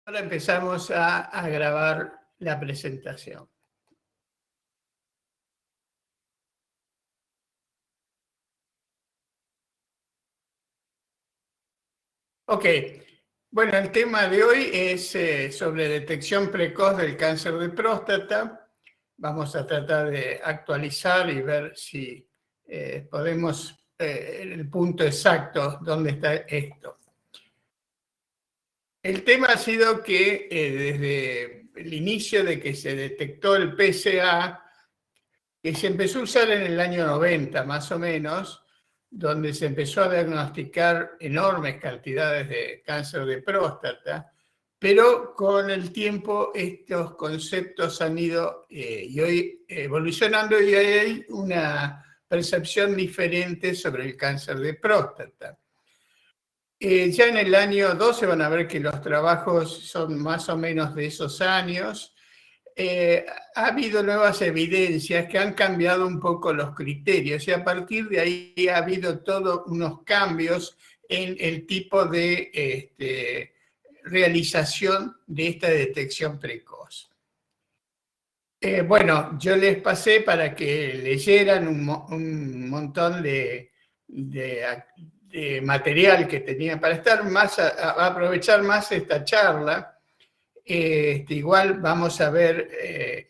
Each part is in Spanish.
Ahora empezamos a grabar la presentación. Ok, bueno, el tema de hoy es sobre detección precoz del cáncer de próstata. Vamos a tratar de actualizar y ver si podemos, el punto exacto donde está esto. El tema ha sido que desde el inicio de que se detectó el PSA, que se empezó a usar en el año 90 más o menos, donde se empezó a diagnosticar enormes cantidades de cáncer de próstata, pero con el tiempo estos conceptos han ido y hoy evolucionando y hay una percepción diferente sobre el cáncer de próstata. Ya en el año 12 van a ver que los trabajos son más o menos de esos años. Ha habido nuevas evidencias que han cambiado un poco los criterios y a partir de ahí ha habido todos unos cambios en el tipo de realización de esta detección precoz. Bueno, yo les pasé para que leyeran un montón de material que tenía para estar más, a aprovechar más esta charla. Igual vamos a ver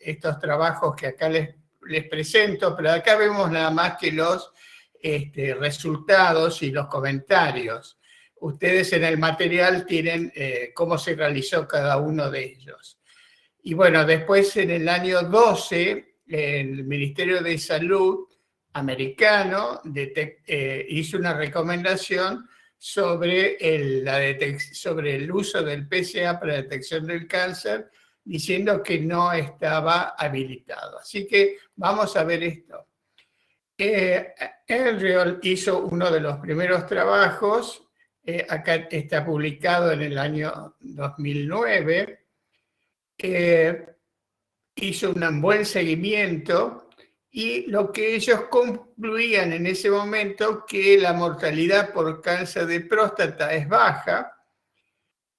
estos trabajos que acá les presento, pero acá vemos nada más que los resultados y los comentarios. Ustedes en el material tienen cómo se realizó cada uno de ellos. Y bueno, después en el año 12, el Ministerio de Salud americano hizo una recomendación sobre sobre el uso del PSA para detección del cáncer, diciendo que no estaba habilitado. Así que vamos a ver esto. Enriol hizo uno de los primeros trabajos, acá está publicado en el año 2009, hizo un buen seguimiento y lo que ellos concluían en ese momento que la mortalidad por cáncer de próstata es baja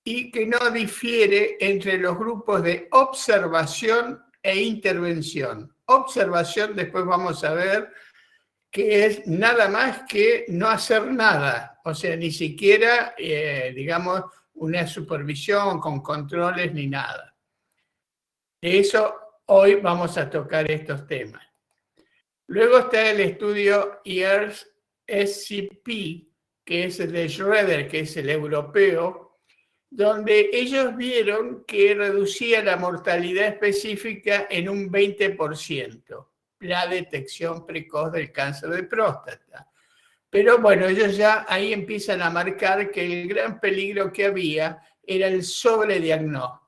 y que no difiere entre los grupos de observación e intervención. Observación, después vamos a ver, que es nada más que no hacer nada, o sea, ni siquiera, digamos, una supervisión con controles ni nada. De eso hoy vamos a tocar estos temas. Luego está el estudio EARS-SCP, que es el de Schroeder, que es el europeo, donde ellos vieron que reducía la mortalidad específica en un 20%, la detección precoz del cáncer de próstata. Pero bueno, ellos ya ahí empiezan a marcar que el gran peligro que había era el sobrediagnóstico.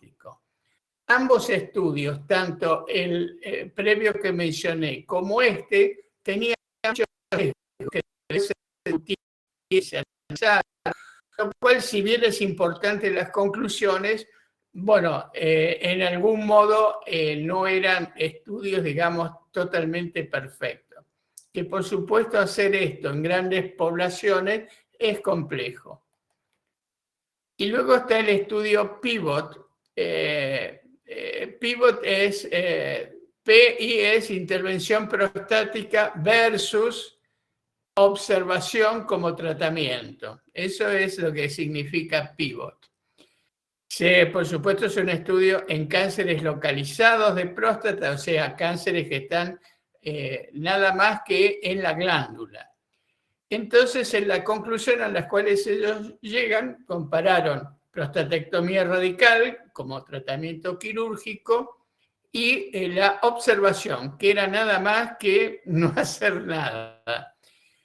Ambos estudios, tanto el previo que mencioné como este, tenían muchos riesgos que se discutían y se analizaban, lo cual, si bien es importante las conclusiones, bueno, en algún modo no eran estudios, digamos, totalmente perfectos. Que por supuesto hacer esto en grandes poblaciones es complejo. Y luego está el estudio PIVOT. PIVOT es PI es intervención prostática versus observación como tratamiento. Eso es lo que significa PIVOT. Por supuesto, es un estudio en cánceres localizados de próstata, o sea, cánceres que están nada más que en la glándula. Entonces, en la conclusión a las cuales ellos llegan, compararon prostatectomía radical como tratamiento quirúrgico y la observación, que era nada más que no hacer nada.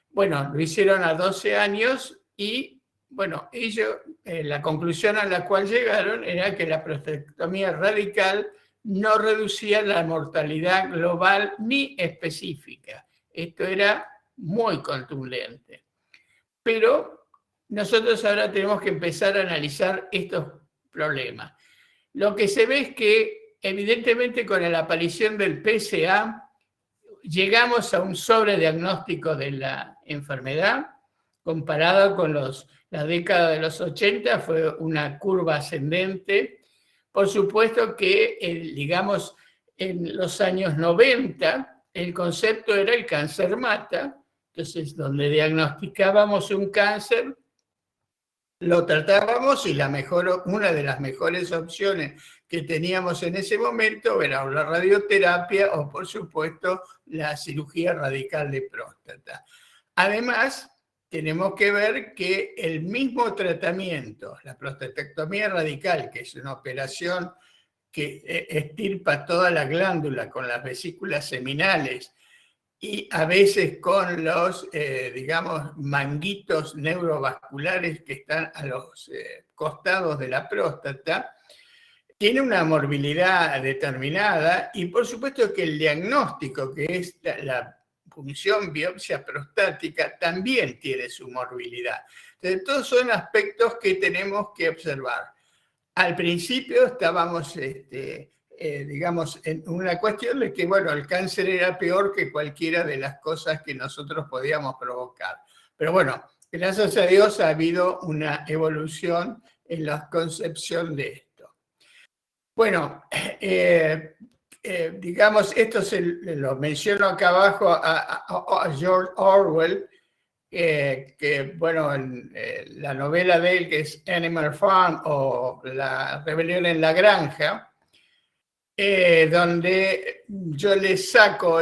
Bueno, lo hicieron a 12 años y, bueno, ellos, la conclusión a la cual llegaron era que la prostatectomía radical no reducía la mortalidad global ni específica. Esto era muy contundente. Pero nosotros ahora tenemos que empezar a analizar estos problemas. Lo que se ve es que, evidentemente, con la aparición del PSA, llegamos a un sobrediagnóstico de la enfermedad, comparado con la década de los 80, fue una curva ascendente, por supuesto que, digamos, en los años 90, el concepto era el cáncer mata, entonces donde diagnosticábamos un cáncer, lo tratábamos y una de las mejores opciones que teníamos en ese momento era la radioterapia o, por supuesto, la cirugía radical de próstata. Además, tenemos que ver que el mismo tratamiento, la prostatectomía radical, que es una operación que extirpa toda la glándula con las vesículas seminales y a veces con los, digamos, manguitos neurovasculares que están a los costados de la próstata, tiene una morbilidad determinada y por supuesto que el diagnóstico, que es la punción biopsia prostática, también tiene su morbilidad. Entonces, todos son aspectos que tenemos que observar. Al principio estábamos, digamos, en una cuestión de que, bueno, el cáncer era peor que cualquiera de las cosas que nosotros podíamos provocar. Pero bueno, gracias a Dios ha habido una evolución en la concepción de esto. Bueno, digamos, esto lo menciono acá abajo a George Orwell, que bueno, la novela de él, que es Animal Farm o La rebelión en la granja, donde yo le saco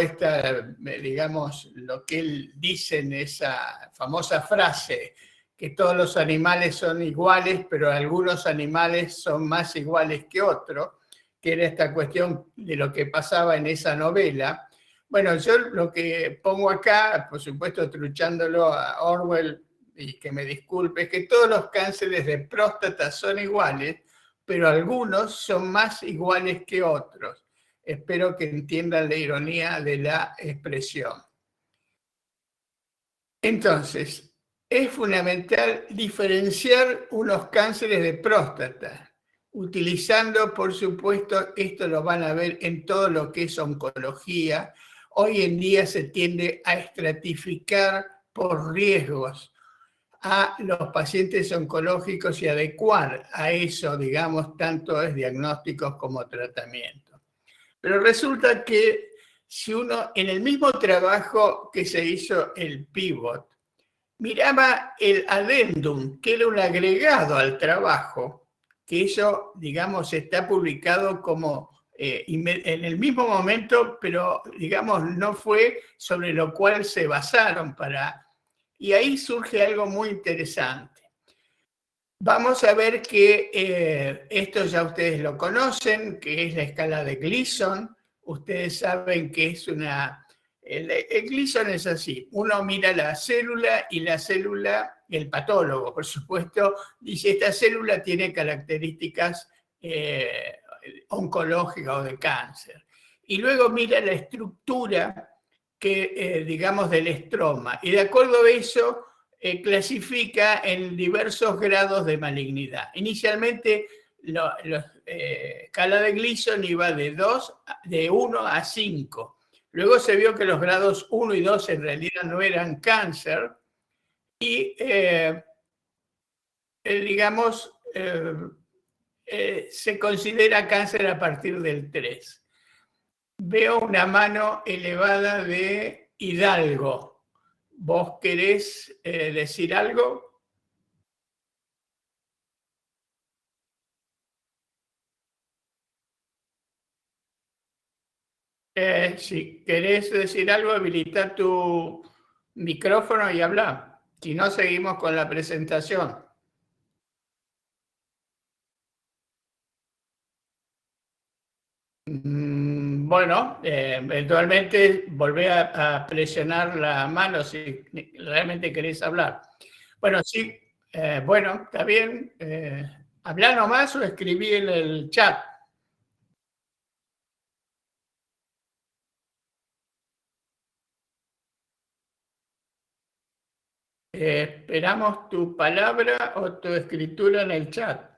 digamos, lo que él dice en esa famosa frase, que todos los animales son iguales, pero algunos animales son más iguales que otros, que era esta cuestión de lo que pasaba en esa novela. Bueno, yo lo que pongo acá, por supuesto truchándolo a Orwell, y que me disculpe, es que todos los cánceres de próstata son iguales, pero algunos son más iguales que otros. Espero que entiendan la ironía de la expresión. Entonces, es fundamental diferenciar unos cánceres de próstata, utilizando, por supuesto, esto lo van a ver en todo lo que es oncología. Hoy en día se tiende a estratificar por riesgos a los pacientes oncológicos y adecuar a eso, digamos, tanto es diagnósticos como tratamiento. Pero resulta que si uno, en el mismo trabajo que se hizo el Pivot, miraba el adendum, que era un agregado al trabajo, que eso, digamos, está publicado como en el mismo momento, pero, digamos, no fue sobre lo cual se basaron para... Y ahí surge algo muy interesante. Vamos a ver que esto ya ustedes lo conocen, que es la escala de Gleason. Ustedes saben que es una... El Gleason es así, uno mira la célula y la célula, el patólogo, por supuesto, dice esta célula tiene características oncológicas o de cáncer. Y luego mira la estructura que, digamos, del estroma. Y de acuerdo a eso, clasifica en diversos grados de malignidad. Inicialmente, la escala de Gleason iba de 1 a 5. Luego se vio que los grados 1 y 2 en realidad no eran cáncer y, digamos, se considera cáncer a partir del 3. Veo una mano elevada de Hidalgo. ¿Vos querés decir algo? Si querés decir algo, habilita tu micrófono y habla. Si no, seguimos con la presentación. Bueno, eventualmente volvé a presionar la mano si realmente querés hablar. Bueno, sí, bueno, está bien. Habla nomás o escribí en el chat. Esperamos tu palabra o tu escritura en el chat.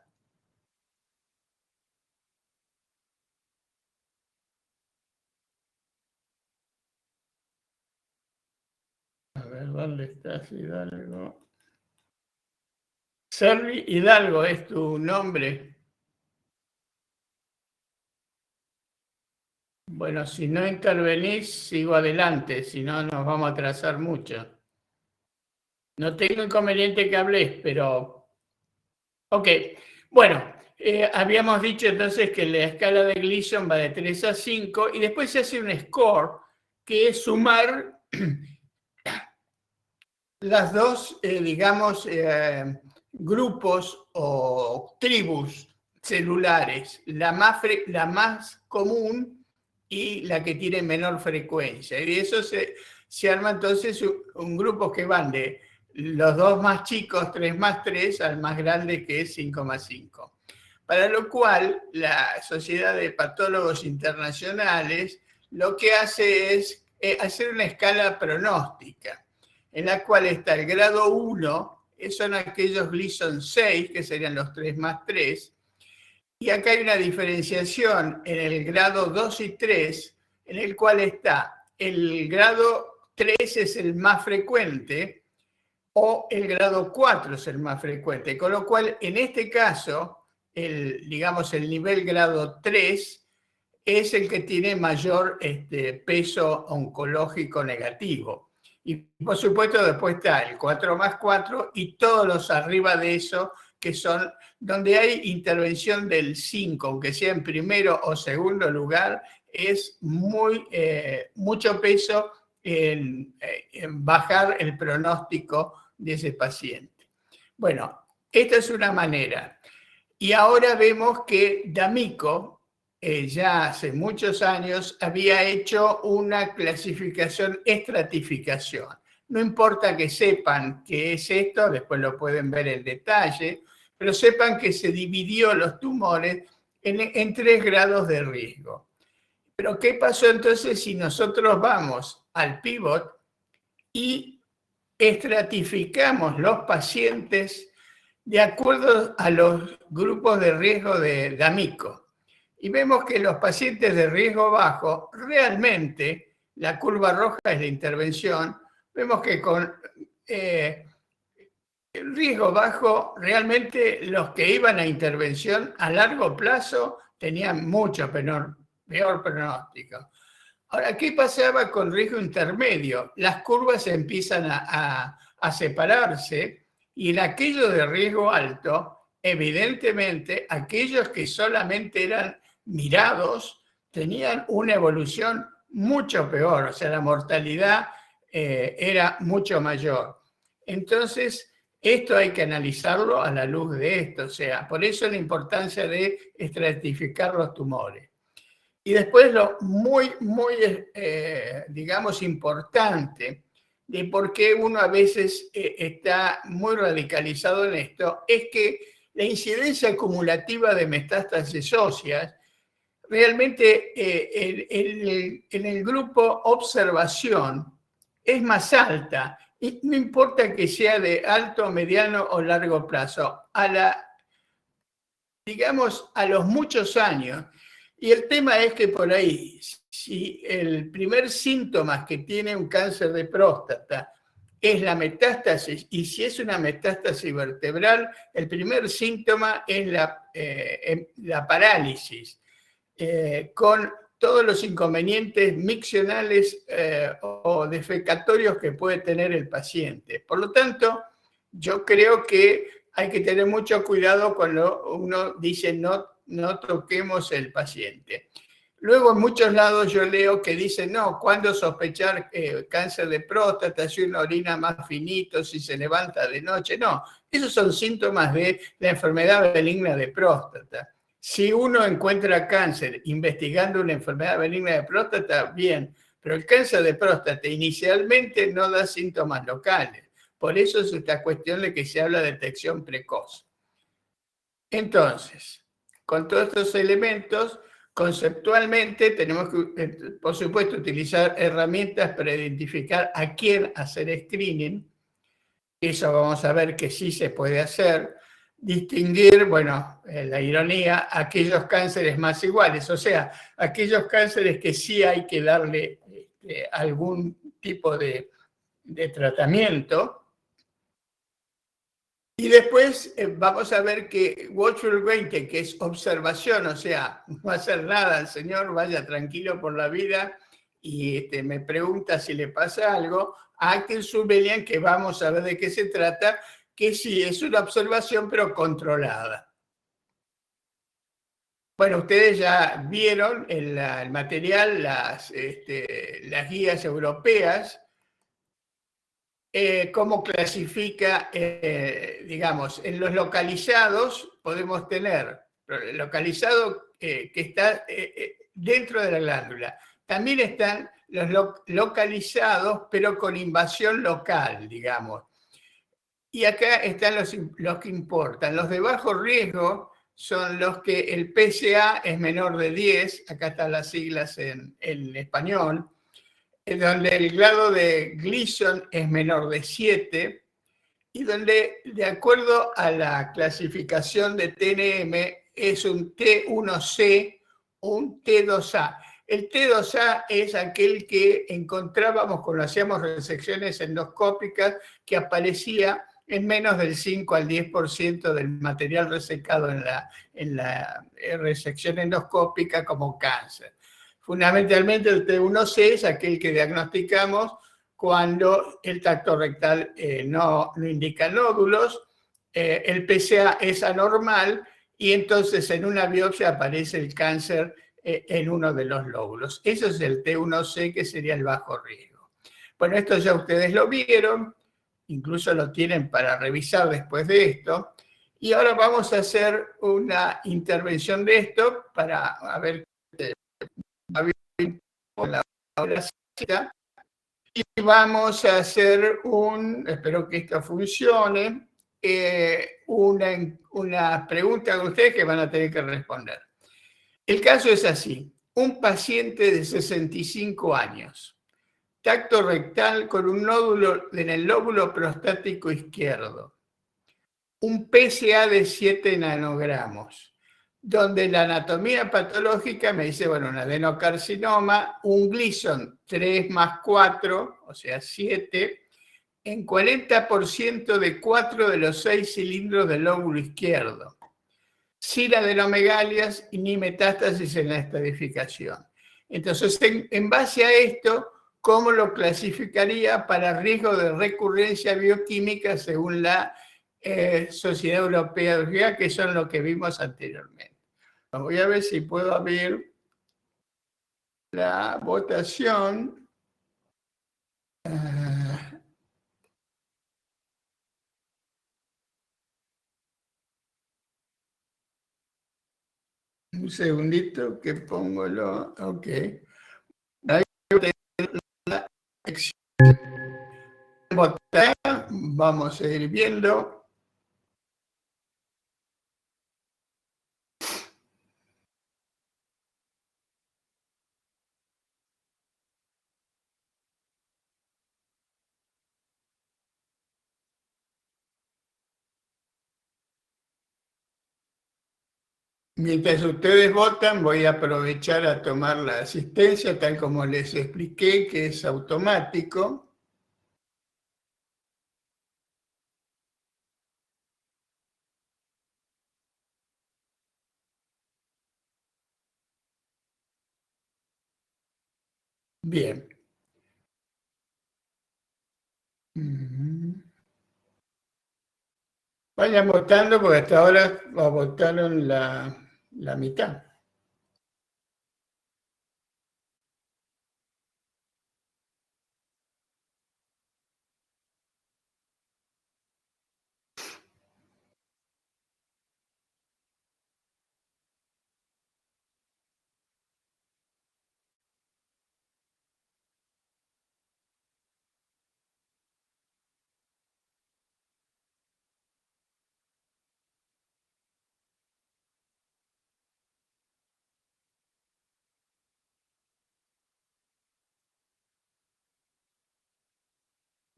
A ver, ¿dónde estás, Hidalgo? Servi Hidalgo es tu nombre. Bueno, si no intervenís, sigo adelante, si no nos vamos a atrasar mucho. No tengo inconveniente que hables, pero... Ok, bueno, habíamos dicho entonces que la escala de Gleason va de 3 a 5 y después se hace un score, que es sumar las dos, digamos, grupos o tribus celulares, la más común y la que tiene menor frecuencia. Y de eso se arma entonces un grupo que van de los dos más chicos, 3 más 3, al más grande, que es 5 más 5. Para lo cual, la Sociedad de Patólogos Internacionales lo que hace es hacer una escala pronóstica, en la cual está el grado 1, son aquellos Gleason 6, que serían los 3 más 3, y acá hay una diferenciación en el grado 2 y 3, en el cual está el grado 3 es el más frecuente, o el grado 4 es el más frecuente, con lo cual en este caso, digamos el nivel grado 3 es el que tiene mayor peso oncológico negativo. Y por supuesto después está el 4 más 4 y todos los arriba de eso, que son donde hay intervención del 5, aunque sea en primero o segundo lugar, es mucho peso en bajar el pronóstico de ese paciente. Bueno, esta es una manera. Y ahora vemos que D'Amico, ya hace muchos años, había hecho una clasificación, estratificación. No importa que sepan qué es esto, después lo pueden ver en detalle, pero sepan que se dividió los tumores en 3 grados de riesgo. Pero ¿qué pasó entonces si nosotros vamos al pivot y estratificamos los pacientes de acuerdo a los grupos de riesgo de D'Amico? Y vemos que los pacientes de riesgo bajo, realmente, la curva roja es la intervención, vemos que con el riesgo bajo, realmente los que iban a intervención a largo plazo tenían mucho peor pronóstico. Ahora, ¿qué pasaba con riesgo intermedio? Las curvas empiezan a separarse y en aquello de riesgo alto, evidentemente, aquellos que solamente eran mirados tenían una evolución mucho peor, o sea, la mortalidad era mucho mayor. Entonces, esto hay que analizarlo a la luz de esto, o sea, por eso la importancia de estratificar los tumores. Y después lo muy, digamos, importante de por qué uno a veces está muy radicalizado en esto, es que la incidencia acumulativa de metástasis óseas realmente en el grupo observación es más alta, y no importa que sea de alto, mediano o largo plazo, digamos, a los muchos años. Y el tema es que por ahí, si el primer síntoma que tiene un cáncer de próstata es la metástasis, y si es una metástasis vertebral, el primer síntoma es la parálisis, con todos los inconvenientes miccionales o defecatorios que puede tener el paciente. Por lo tanto, yo creo que hay que tener mucho cuidado cuando uno dice no toquemos el paciente. Luego en muchos lados yo leo que dicen, no, ¿cuándo sospechar cáncer de próstata? Si una orina más finito, si se levanta de noche. No, esos son síntomas de la enfermedad benigna de próstata. Si uno encuentra cáncer investigando una enfermedad benigna de próstata, bien, pero el cáncer de próstata inicialmente no da síntomas locales. Por eso es esta cuestión de que se habla de detección precoz. Entonces, con todos estos elementos, conceptualmente tenemos que, por supuesto, utilizar herramientas para identificar a quién hacer screening. Eso vamos a ver que sí se puede hacer. Distinguir, bueno, la ironía, aquellos cánceres más iguales, o sea, aquellos cánceres que sí hay que darle algún tipo de tratamiento. Y después vamos a ver que Watchful Waiting, que es observación, o sea, no va a hacer nada el señor, vaya tranquilo por la vida y me pregunta si le pasa algo. Active Surveillance, que vamos a ver de qué se trata, que sí, es una observación pero controlada. Bueno, ustedes ya vieron el material, las guías europeas, cómo clasifica, digamos, en los localizados podemos tener localizado que está dentro de la glándula. También están los localizados, pero con invasión local, digamos. Y acá están los que importan. Los de bajo riesgo son los que el PSA es menor de 10, acá están las siglas en español, donde el grado de Gleason es menor de 7 y donde, de acuerdo a la clasificación de TNM, es un T1C o un T2A. El T2A es aquel que encontrábamos cuando hacíamos resecciones endoscópicas, que aparecía en menos del 5 al 10% del material resecado en la resección endoscópica como cáncer. Fundamentalmente el T1C es aquel que diagnosticamos cuando el tracto rectal no indica nódulos, el PSA es anormal y entonces en una biopsia aparece el cáncer en uno de los lóbulos. Eso es el T1C, que sería el bajo riesgo. Bueno, esto ya ustedes lo vieron, incluso lo tienen para revisar después de esto. Y ahora vamos a hacer una intervención de esto para a ver la cita. Y vamos a hacer espero que esto funcione, una pregunta con ustedes que van a tener que responder. El caso es así: un paciente de 65 años, tacto rectal con un nódulo en el lóbulo prostático izquierdo, un PSA de 7 nanogramos, donde la anatomía patológica me dice, bueno, un adenocarcinoma, un Gleason 3 más 4, o sea, 7, en 40% de 4 de los 6 cilindros del lóbulo izquierdo, sin adenomegalias ni metástasis en la estadificación. Entonces, en base a esto, ¿cómo lo clasificaría para riesgo de recurrencia bioquímica según la Sociedad Europea de Urología, que son lo que vimos anteriormente? Voy a ver si puedo abrir la votación. Un segundito que pongo lo... Ok. Ahí la sección. Vamos a ir viendo. Mientras ustedes votan, voy a aprovechar a tomar la asistencia, tal como les expliqué, que es automático. Bien. Vayan votando, porque hasta ahora votaron la mitad.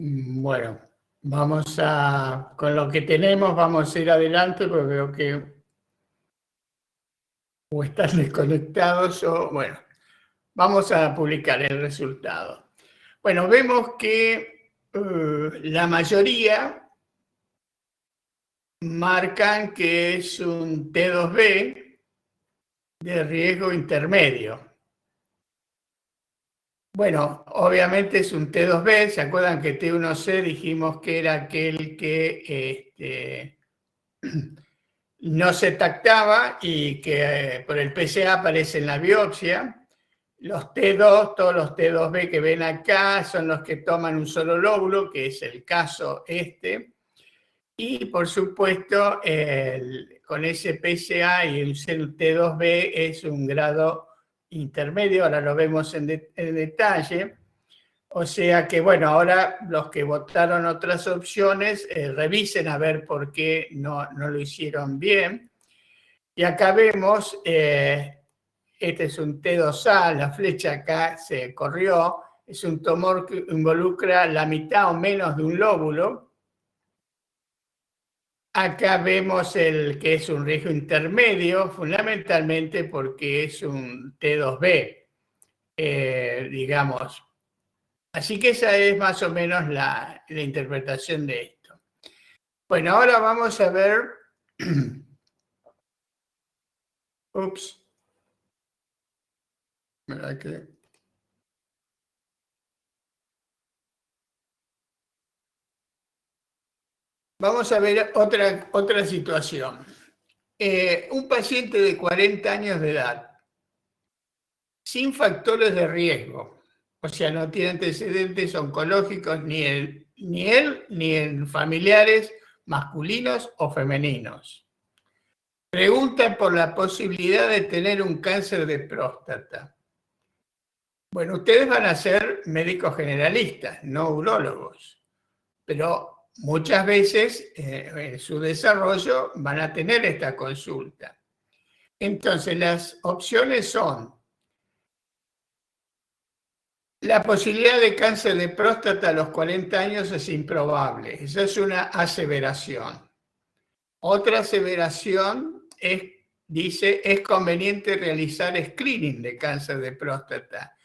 Bueno, con lo que tenemos, vamos a ir adelante, porque veo que o están desconectados o, bueno, vamos a publicar el resultado. Bueno, vemos que la mayoría marcan que es un T2B de riesgo intermedio. Bueno, obviamente es un T2B, ¿se acuerdan que T1C dijimos que era aquel que no se tactaba y que por el PSA aparece en la biopsia? Los T2, todos los T2B que ven acá son los que toman un solo lóbulo, que es el caso este. Y por supuesto, con ese PSA y el T2B es un grado intermedio, ahora lo vemos en detalle. O sea que, bueno, ahora los que votaron otras opciones, revisen a ver por qué no lo hicieron bien. Y acá vemos, este es un T2A, la flecha acá se corrió, es un tumor que involucra la mitad o menos de un lóbulo. Acá vemos el que es un riesgo intermedio, fundamentalmente porque es un T2B, digamos. Así que esa es más o menos la interpretación de esto. Bueno, ahora vamos a ver... Ups. ¿Verdad que? Vamos a ver otra situación. Un paciente de 40 años de edad, sin factores de riesgo, o sea, no tiene antecedentes oncológicos ni él ni en familiares masculinos o femeninos. Pregunta por la posibilidad de tener un cáncer de próstata. Bueno, ustedes van a ser médicos generalistas, no urólogos, pero muchas veces en su desarrollo van a tener esta consulta. Entonces, las opciones son: la posibilidad de cáncer de próstata a los 40 años es improbable. Esa es una aseveración. Otra aseveración dice, es conveniente realizar screening de cáncer de próstata.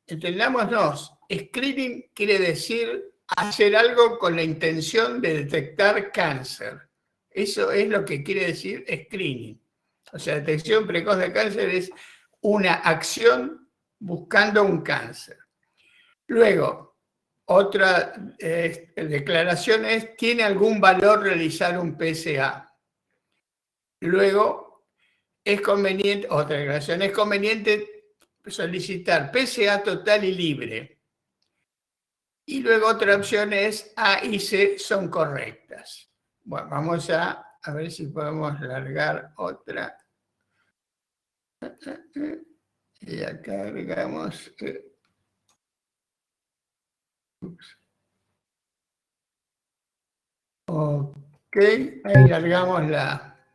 Entendámonos, screening quiere decir hacer algo con la intención de detectar cáncer. Eso es lo que quiere decir screening. O sea, detección precoz de cáncer es una acción buscando un cáncer. Luego, otra declaración es, ¿tiene algún valor realizar un PSA? Luego, es conveniente, otra declaración, es conveniente solicitar PSA total y libre. Y luego otra opción es A y C son correctas. Bueno, vamos a ver si podemos largar otra. Y acá agregamos... Ok, ahí largamos la...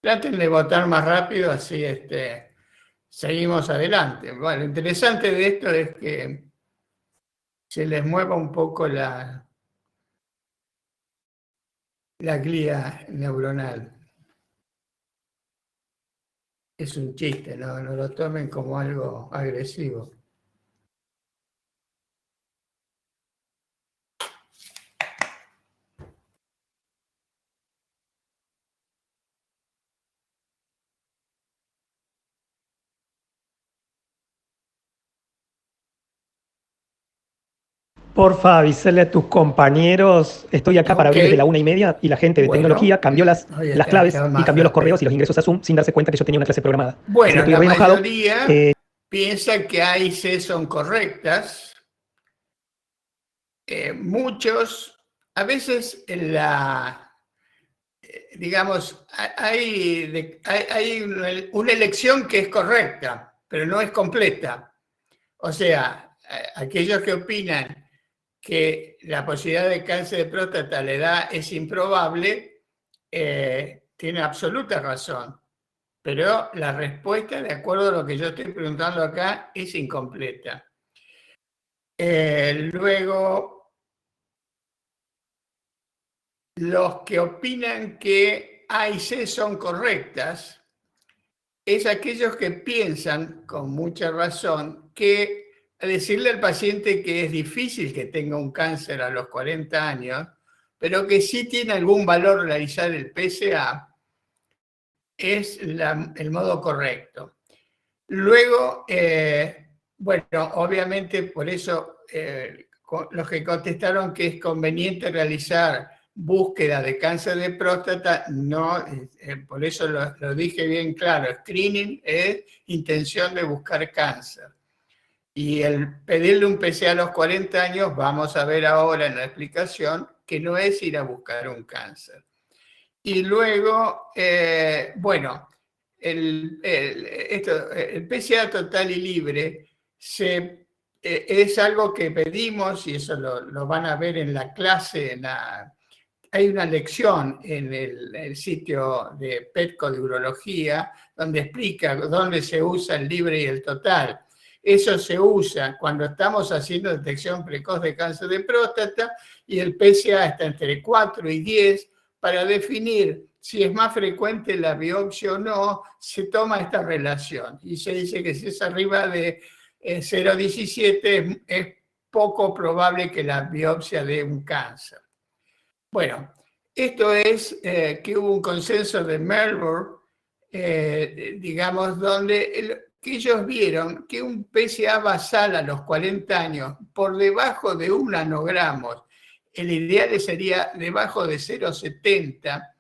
Traten de votar más rápido, así seguimos adelante. Bueno, lo interesante de esto es que se les mueva un poco la glía neuronal. Es un chiste, no lo tomen como algo agresivo. Porfa, avísale a tus compañeros. Estoy acá para abrir desde la 1:30 y la gente de tecnología cambió las claves y cambió los correos y los ingresos a Zoom sin darse cuenta que yo tenía una clase programada. Así que Bueno, estoy la re enojado. mayoría piensa que A y C son correctas. Muchos, a veces digamos, hay una elección que es correcta, pero no es completa. O sea, aquellos que opinan que la posibilidad de cáncer de próstata a la edad es improbable, tienen absoluta razón. Pero la respuesta, de acuerdo a lo que yo estoy preguntando acá, es incompleta. Luego, los que opinan que A y C son correctas, es aquellos que piensan, con mucha razón, que decirle al paciente que es difícil que tenga un cáncer a los 40 años, pero que sí tiene algún valor realizar el PSA, es el modo correcto. Luego, bueno, obviamente por eso los que contestaron que es conveniente realizar búsqueda de cáncer de próstata, no, por eso lo dije bien claro, screening es intención de buscar cáncer. Y el pedirle un PSA a los 40 años, vamos a ver ahora en la explicación, que no es ir a buscar un cáncer. Y luego, bueno, el PSA total y libre es algo que pedimos, y eso lo van a ver en la clase, hay una lección en el sitio de PETCO de Urología, donde explica dónde se usa el libre y el total. Eso se usa cuando estamos haciendo detección precoz de cáncer de próstata, y el PSA está entre 4 y 10, para definir si es más frecuente la biopsia o no, se toma esta relación. Y se dice que si es arriba de 0,17 es poco probable que la biopsia dé un cáncer. Bueno, esto es que hubo un consenso de Melbourne, digamos, donde que ellos vieron que un PSA basal a los 40 años por debajo de 1 nanogramos, el ideal sería debajo de 0,70,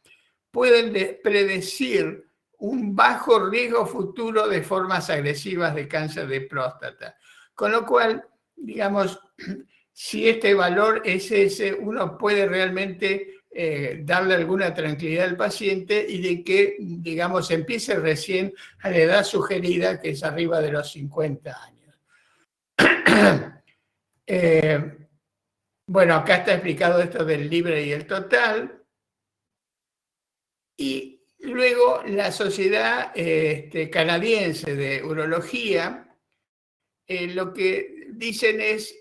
pueden predecir un bajo riesgo futuro de formas agresivas de cáncer de próstata. Con lo cual, digamos, si este valor es ese, uno puede realmente darle alguna tranquilidad al paciente y de que, digamos, empiece recién a la edad sugerida, que es arriba de los 50 años. Bueno, acá está explicado esto del libre y el total. Y luego la Sociedad Canadiense de Urología, lo que dicen es,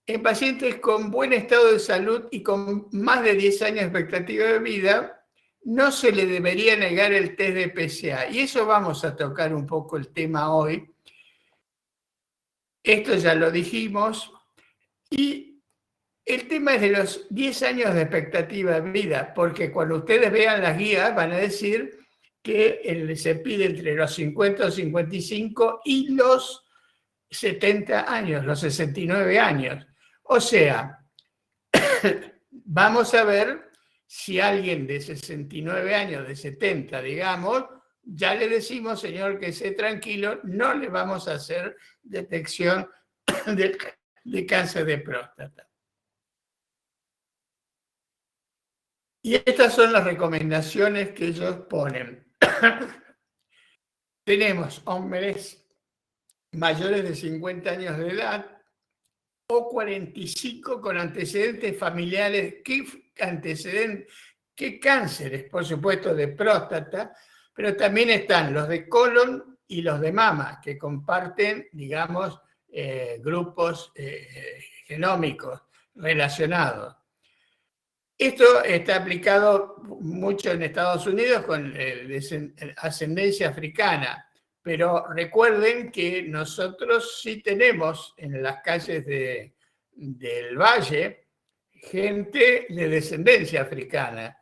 en pacientes con buen estado de salud y con más de 10 años de expectativa de vida, no se le debería negar el test de PSA. Y eso vamos a tocar un poco el tema hoy. Esto ya lo dijimos. Y el tema es de los 10 años de expectativa de vida, porque cuando ustedes vean las guías van a decir que se pide entre los 50 o 55 y los 70 años, los 69 años. O sea, vamos a ver si alguien de 69 años, de 70, digamos, ya le decimos, señor, que esté tranquilo, no le vamos a hacer detección de cáncer de próstata. Y estas son las recomendaciones que ellos ponen. Tenemos hombres mayores de 50 años de edad o 45 con antecedentes familiares. ¿Qué cánceres? Por supuesto, de próstata, pero también están los de colon y los de mama, que comparten, digamos, grupos genómicos relacionados. Esto está aplicado mucho en Estados Unidos con ascendencia africana, pero recuerden que nosotros sí tenemos en las calles del Valle gente de descendencia africana.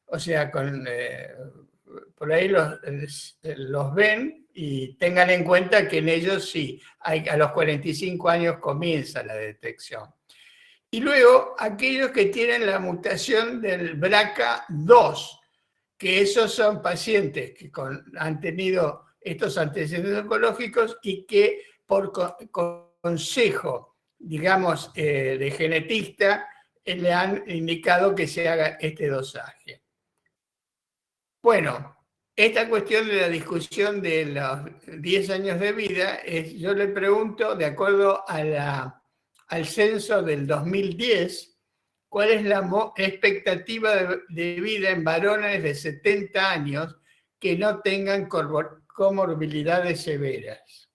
O sea, por ahí los ven y tengan en cuenta que en ellos sí, a los 45 años comienza la detección. Y luego aquellos que tienen la mutación del BRCA2, que esos son pacientes que han tenido estos antecedentes oncológicos y que por consejo, digamos, de genetista, le han indicado que se haga este dosaje. Bueno, esta cuestión de la discusión de los 10 años de vida, yo le pregunto, de acuerdo al censo del 2010, ¿cuál es la expectativa de vida en varones de 70 años que no tengan comorbilidades severas?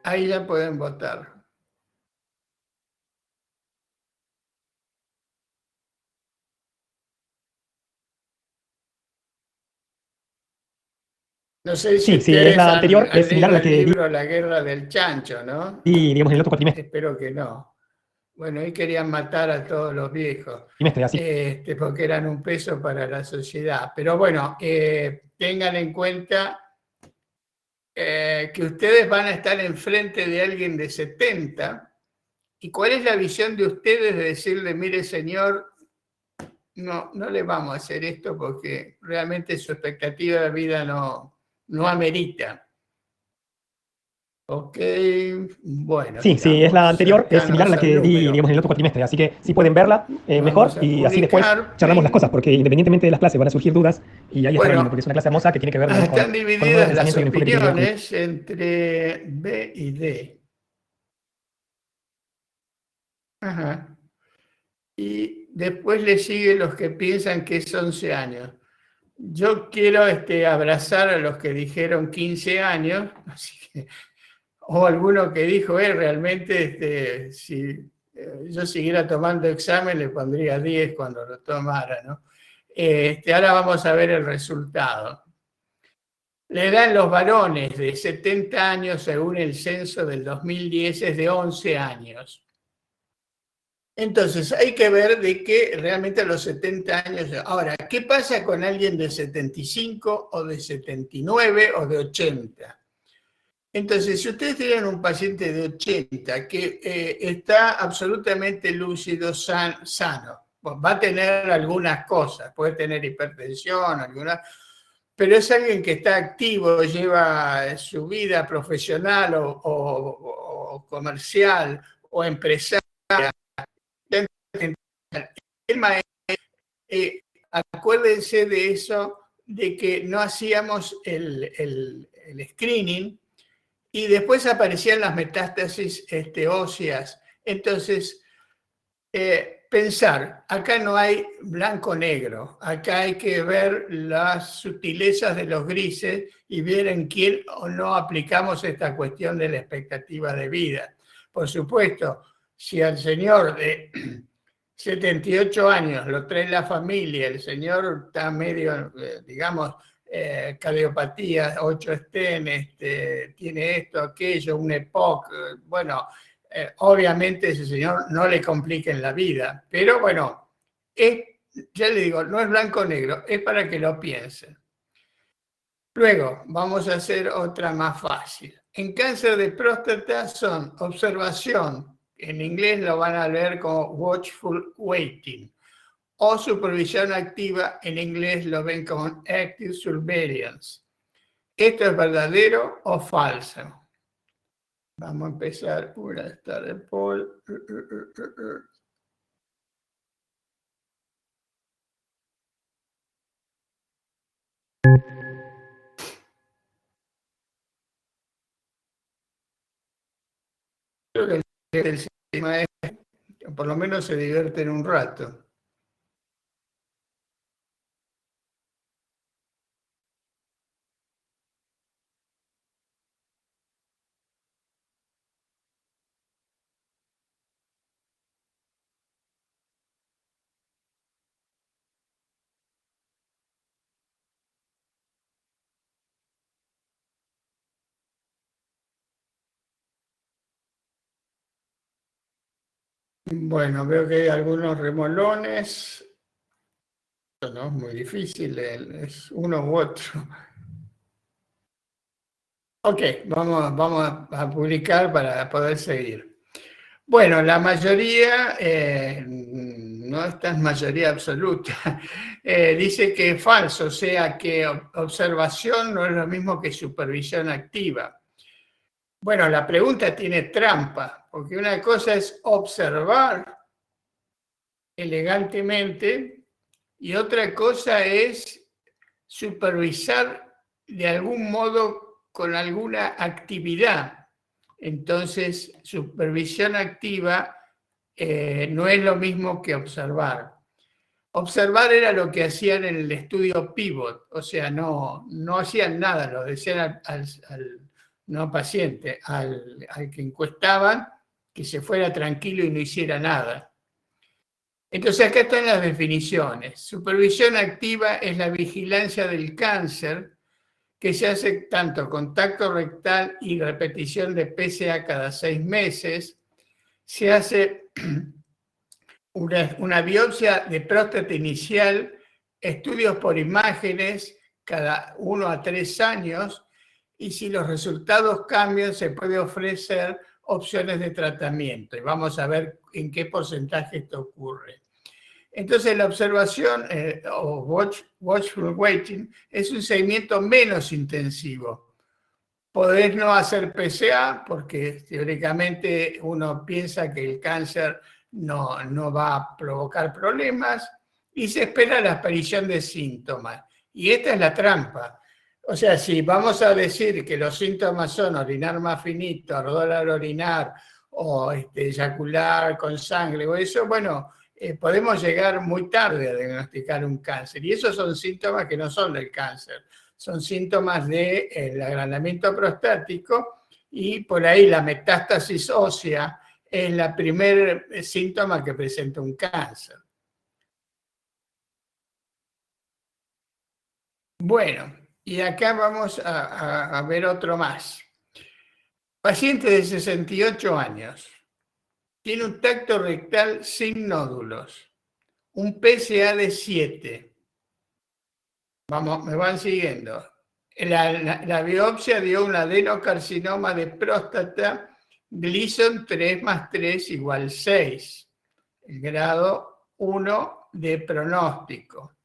Ahí ya pueden votar. No sé si Sí, es ustedes la han, anterior, han es similar a leído la el que libro La Guerra del Chancho, ¿no? digamos, en el otro cuatrimestre, Espero que no. Bueno, ahí querían matar a todos los viejos, así. porque eran un peso para la sociedad. Pero bueno, tengan en cuenta que ustedes van a estar enfrente de alguien de 70. ¿Y cuál es la visión de ustedes de decirle, mire señor, no le vamos a hacer esto porque realmente su expectativa de vida no amerita? Ok, bueno, Sí, es la estamos anterior, es similar a cercanos la al que di, número. digamos, en el otro cuatrimestre, así que si pueden verla, mejor, Vamos a y así después publicar. charlamos las cosas, porque independientemente de las clases van a surgir dudas, y ahí estará lindo, porque Bueno, es una clase hermosa que tiene que ver, digamos, están con un nuevo divididas las pensamiento y un enfoque que tiene que ver con opiniones entre B y D. Ajá. Y después le siguen los que piensan que es 11 años. Yo quiero abrazar a los que dijeron 15 años, así que, o alguno que dijo, realmente, si yo siguiera tomando examen, le pondría 10 cuando lo tomara, ¿no? Ahora vamos a ver el resultado. La edad en los varones de 70 años, según el censo del 2010, es de 11 años. Entonces, hay que ver de que realmente a los 70 años... Ahora, ¿qué pasa con alguien de 75 o de 79 o de 80? Entonces, si ustedes tienen un paciente de 80 que está absolutamente lúcido, sano, va a tener algunas cosas, puede tener hipertensión, pero es alguien que está activo, lleva su vida profesional o comercial o empresaria. Acuérdense de eso, de que no hacíamos el screening y después aparecían las metástasis óseas. Entonces, pensar, acá no hay blanco-negro, acá hay que ver las sutilezas de los grises y ver en quién o no aplicamos esta cuestión de la expectativa de vida. Por supuesto, si al señor de 78 años lo trae la familia, el señor está medio, digamos, cardiopatía, 8 estén, tiene esto, aquello, un EPOC, bueno, obviamente ese señor no le compliquen la vida, pero bueno, ya le digo, no es blanco-negro, es para que lo piensen. Luego, vamos a hacer otra más fácil. En cáncer de próstata son observación, en inglés lo van a leer como watchful waiting, o supervisión activa, en inglés lo ven como active surveillance. ¿Esto es verdadero o falso? Vamos a empezar una esta de Paul. Creo que el sistema es, por lo menos se divierten un rato. Bueno, veo que hay algunos remolones. No es muy difícil, es uno u otro. Ok, vamos a publicar para poder seguir. Bueno, la mayoría, no esta es mayoría absoluta, dice que es falso, o sea que observación no es lo mismo que supervisión activa. Bueno, la pregunta tiene trampa, porque una cosa es observar elegantemente y otra cosa es supervisar de algún modo con alguna actividad. Entonces, supervisión activa no es lo mismo que observar. Observar era lo que hacían en el estudio Pivot, o sea, no hacían nada, lo decían al no paciente, al que encuestaban, que se fuera tranquilo y no hiciera nada. Entonces acá están las definiciones. Supervisión activa es la vigilancia del cáncer que se hace tanto contacto rectal y repetición de PSA cada 6 meses. Se hace una biopsia de próstata inicial, estudios por imágenes cada 1 a 3 años, y si los resultados cambian, se puede ofrecer opciones de tratamiento. Y vamos a ver en qué porcentaje esto ocurre. Entonces, la observación o watchful waiting es un seguimiento menos intensivo. Podés no hacer PSA porque teóricamente uno piensa que el cáncer no va a provocar problemas y se espera la aparición de síntomas. Y esta es la trampa. O sea, si vamos a decir que los síntomas son orinar más finito, ardor al orinar o eyacular con sangre o eso, bueno, podemos llegar muy tarde a diagnosticar un cáncer. Y esos son síntomas que no son del cáncer, son síntomas del agrandamiento prostático, y por ahí la metástasis ósea es la primer síntoma que presenta un cáncer. Bueno, y acá vamos a ver otro más. Paciente de 68 años. Tiene un tacto rectal sin nódulos. Un PSA de 7. Vamos, me van siguiendo. La biopsia dio un adenocarcinoma de próstata, Gleason 3 más 3 igual 6. El grado 1 de pronóstico.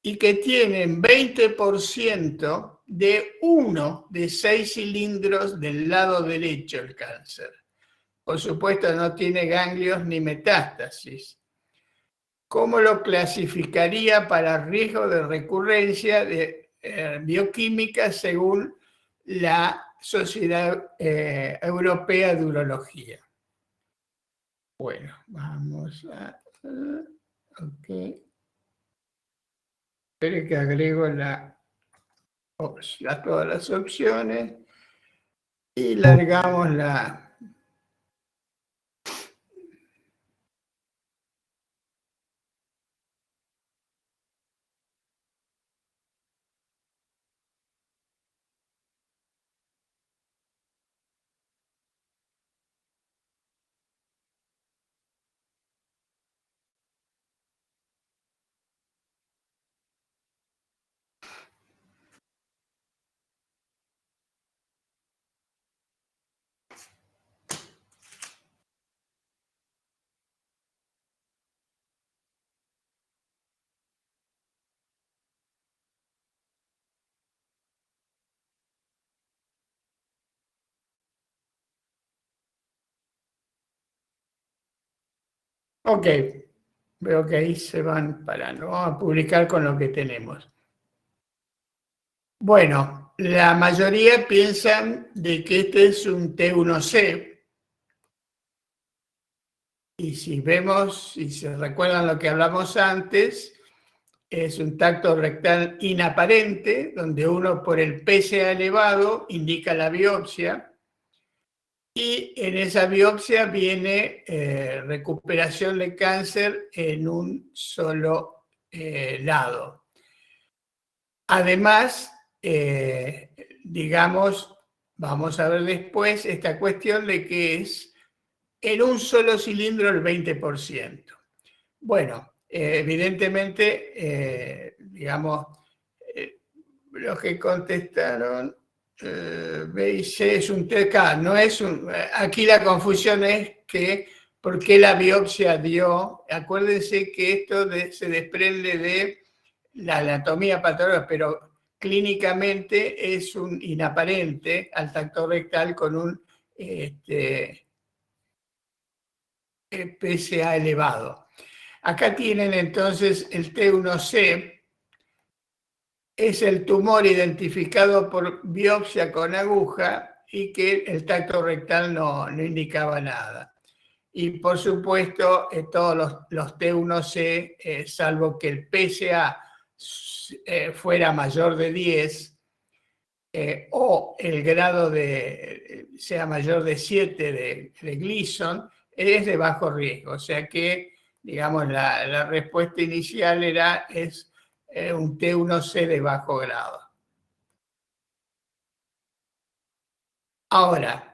Y que tienen 20% de 1 de 6 cilindros del lado derecho el cáncer. Por supuesto, no tiene ganglios ni metástasis. ¿Cómo lo clasificaría para riesgo de recurrencia de bioquímica según la Sociedad Europea de Urología? Bueno, vamos a... Ok. Espero que agrego todas las opciones y largamos la... Ok, veo que ahí se van parando. Vamos a publicar con lo que tenemos. Bueno, la mayoría piensan de que este es un T1C. Y si vemos, si se recuerdan lo que hablamos antes, es un tacto rectal inaparente, donde uno por el PSA elevado indica la biopsia, y en esa biopsia viene recuperación de cáncer en un solo lado. Además, digamos, vamos a ver después esta cuestión de que es en un solo cilindro el 20%. Bueno, evidentemente, digamos, los que contestaron, B y C es un TK, no es un... Aquí la confusión es que, ¿por qué la biopsia dio? Acuérdense que esto se desprende de la anatomía patológica, pero clínicamente es un inaparente al tacto rectal con un PSA elevado. Acá tienen entonces el T1C, es el tumor identificado por biopsia con aguja y que el tacto rectal no indicaba nada. Y por supuesto, todos los T1C, salvo que el PSA fuera mayor de 10 o el grado sea mayor de 7 de Gleason, es de bajo riesgo. O sea que, digamos, la respuesta inicial es un T1C de bajo grado. Ahora,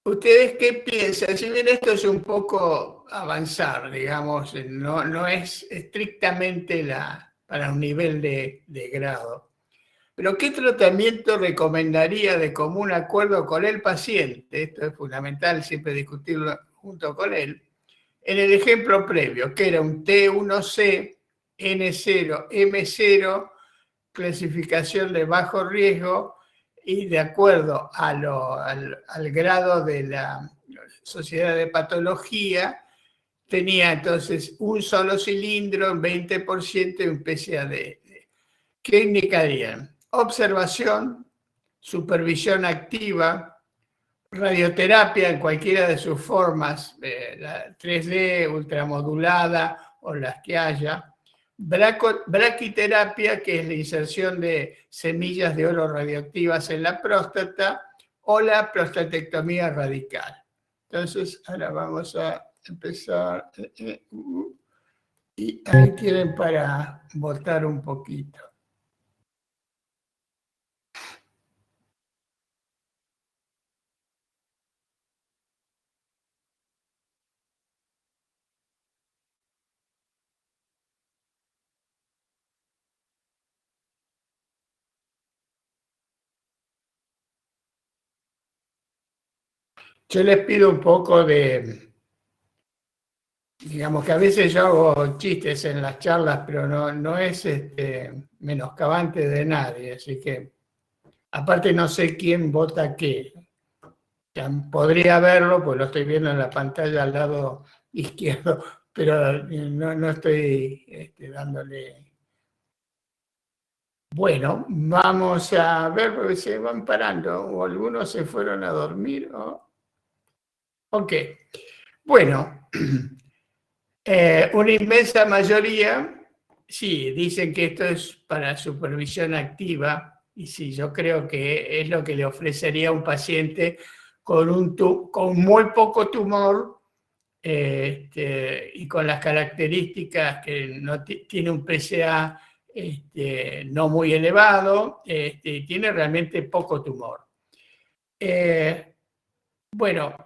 ¿ustedes qué piensan? Si bien esto es un poco avanzar, digamos, no es estrictamente para un nivel de grado, pero ¿qué tratamiento recomendaría de común acuerdo con el paciente? Esto es fundamental siempre discutirlo junto con él. En el ejemplo previo, que era un T1C, N0, M0, clasificación de bajo riesgo, y de acuerdo al grado de la sociedad de patología, tenía entonces un solo cilindro, un 20% y un PCAD. ¿Qué indicarían? Observación, supervisión activa, radioterapia en cualquiera de sus formas, la 3D, ultramodulada o las que haya, braquiterapia, que es la inserción de semillas de oro radioactivas en la próstata, o la prostatectomía radical. Entonces, ahora vamos a empezar. Y ahí tienen para votar un poquito. Yo les pido un poco de, digamos que a veces yo hago chistes en las charlas, pero no es menoscabante de nadie, así que aparte no sé quién vota qué. Ya podría verlo, pues lo estoy viendo en la pantalla al lado izquierdo, pero no estoy dándole. Bueno, vamos a ver, porque se van parando, o algunos se fueron a dormir. Ok, bueno. Una inmensa mayoría, sí, dicen que esto es para supervisión activa, y sí, yo creo que es lo que le ofrecería a un paciente con muy poco tumor y con las características que no tiene un PSA no muy elevado, tiene realmente poco tumor. Bueno,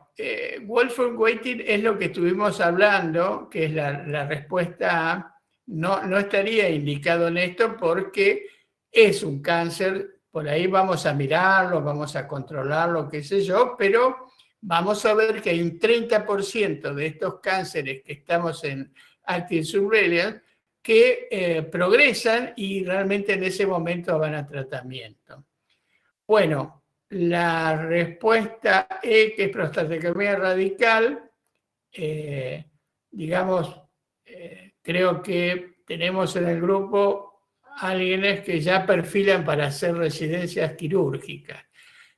Wolfram Waiting es lo que estuvimos hablando, que es la respuesta A. No estaría indicado en esto porque es un cáncer, por ahí vamos a mirarlo, vamos a controlarlo, qué sé yo, pero vamos a ver que hay un 30% de estos cánceres que estamos en Active Surveillance que progresan y realmente en ese momento van a tratamiento. Bueno, la respuesta E, que es prostatectomía radical, digamos, creo que tenemos en el grupo alguienes que ya perfilan para hacer residencias quirúrgicas.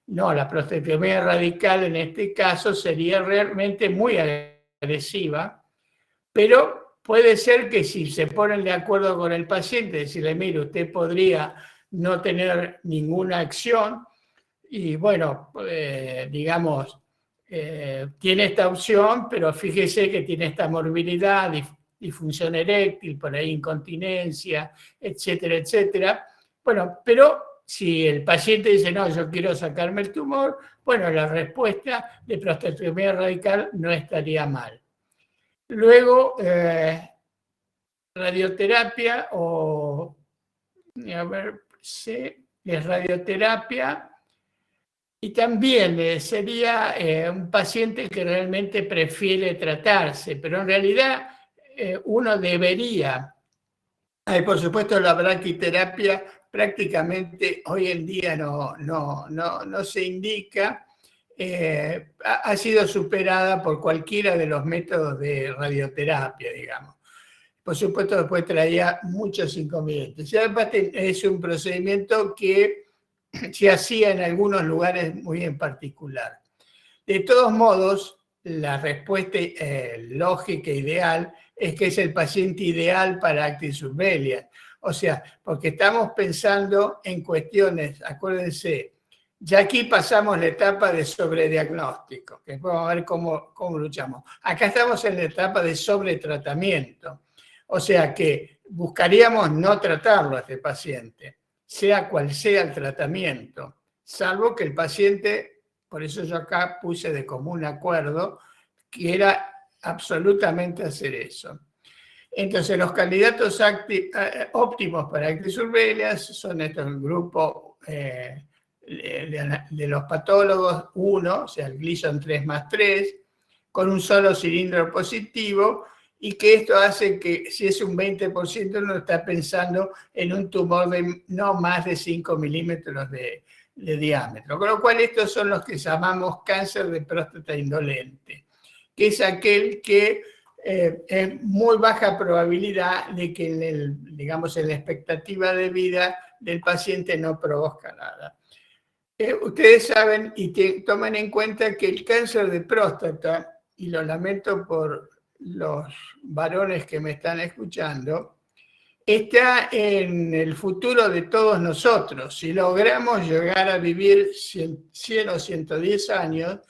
No, la prostatectomía radical en este caso sería realmente muy agresiva, pero puede ser que si se ponen de acuerdo con el paciente, decirle, mire, usted podría no tener ninguna acción, y bueno, digamos, tiene esta opción, pero fíjese que tiene esta morbilidad, disfunción eréctil, por ahí incontinencia, etcétera, etcétera. Bueno, pero si el paciente dice, no, yo quiero sacarme el tumor, bueno, la respuesta de prostatectomía radical no estaría mal. Luego, radioterapia o, a ver, sí, es radioterapia. Y también sería un paciente que realmente prefiere tratarse, pero en realidad uno debería. Por supuesto, la braquiterapia prácticamente hoy en día no se indica. Ha sido superada por cualquiera de los métodos de radioterapia, digamos. Por supuesto, después traía muchos inconvenientes. Y además es un procedimiento que se hacía en algunos lugares muy en particular. De todos modos, la respuesta lógica ideal es que es el paciente ideal para Active Surveillance. O sea, porque estamos pensando en cuestiones, acuérdense, ya aquí pasamos la etapa de sobrediagnóstico, que después vamos a ver cómo luchamos. Acá estamos en la etapa de sobretratamiento. O sea que buscaríamos no tratarlo a este paciente, sea cual sea el tratamiento, salvo que el paciente Por eso yo acá puse de común acuerdo que era absolutamente hacer eso. Entonces, los candidatos óptimos para Active Surveillance son estos, el grupo de los patólogos 1, o sea, el Gleason 3+3, con un solo cilindro positivo, y que esto hace que si es un 20% uno está pensando en un tumor de no más de 5 milímetros de diámetro. Con lo cual estos son los que llamamos cáncer de próstata indolente, que es aquel que es muy baja probabilidad de que digamos, en la expectativa de vida del paciente no provoca nada. Ustedes saben y tomen en cuenta que el cáncer de próstata, y lo lamento por los varones que me están escuchando, está en el futuro de todos nosotros. Si logramos llegar a vivir 100 o 110 años,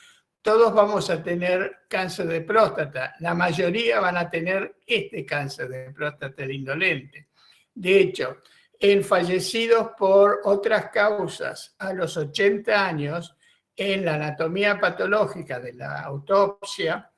todos vamos a tener cáncer de próstata. La mayoría van a tener este cáncer de próstata, el indolente. De hecho, en fallecidos por otras causas a los 80 años, en la anatomía patológica de la autopsia,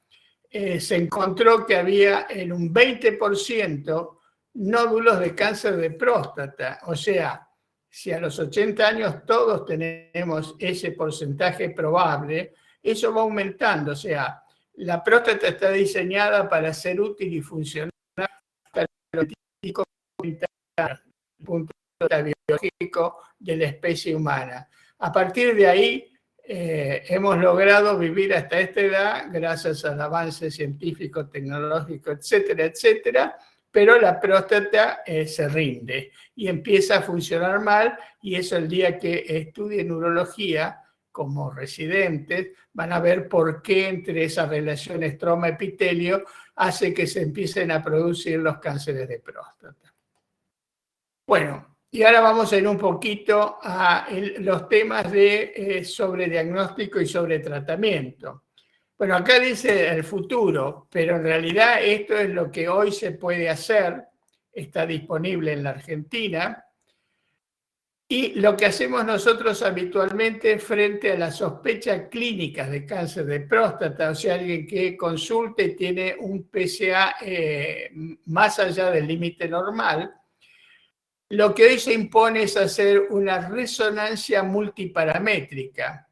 se encontró que había en un 20% nódulos de cáncer de próstata. O sea, si a los 80 años todos tenemos ese porcentaje probable, eso va aumentando. O sea, la próstata está diseñada para ser útil y funcional hasta los 25 años, punto de vista biológico de la especie humana. A partir de ahí, hemos logrado vivir hasta esta edad gracias al avance científico, tecnológico, etcétera, etcétera, pero la próstata se rinde y empieza a funcionar mal, y eso el día que estudien urología como residentes van a ver por qué entre esas relaciones estroma-epitelio hace que se empiecen a producir los cánceres de próstata. Bueno, y ahora vamos a ir un poquito a los temas de sobrediagnóstico y sobre tratamiento. Bueno, acá dice el futuro, pero en realidad esto es lo que hoy se puede hacer, está disponible en la Argentina, y lo que hacemos nosotros habitualmente frente a las sospechas clínicas de cáncer de próstata, o sea, alguien que consulte y tiene un PSA más allá del límite normal, lo que hoy se impone es hacer una resonancia multiparamétrica,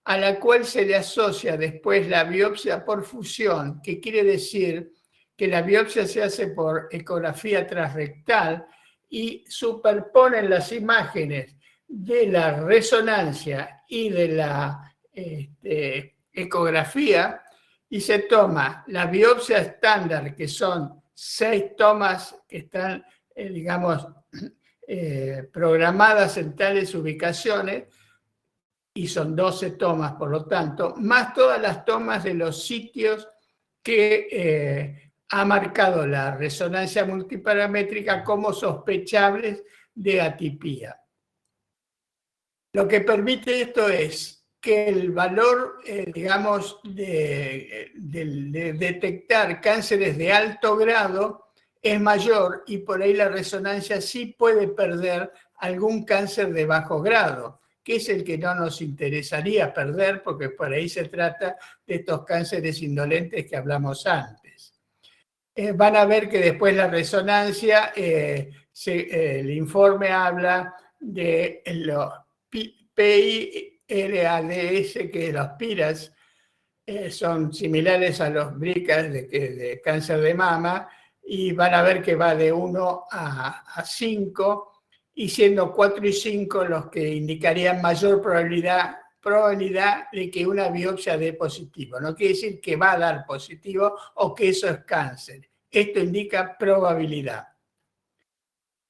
a la cual se le asocia después la biopsia por fusión, que quiere decir que la biopsia se hace por ecografía transrectal y superponen las imágenes de la resonancia y de la ecografía, y se toma la biopsia estándar, que son 6 tomas que están, digamos, programadas en tales ubicaciones, y son 12 tomas, por lo tanto, más todas las tomas de los sitios que ha marcado la resonancia multiparamétrica como sospechables de atipía. Lo que permite esto es que el valor, digamos, de detectar cánceres de alto grado es mayor, y por ahí la resonancia sí puede perder algún cáncer de bajo grado, que es el que no nos interesaría perder, porque por ahí se trata de estos cánceres indolentes que hablamos antes. Van a ver que después la resonancia, el informe habla de los PI-RADS, que los PIRAS son similares a los BRCA de cáncer de mama, y van a ver que va de 1 a 5, y siendo 4 y 5 los que indicarían mayor probabilidad de que una biopsia dé positivo. No quiere decir que va a dar positivo o que eso es cáncer. Esto indica probabilidad.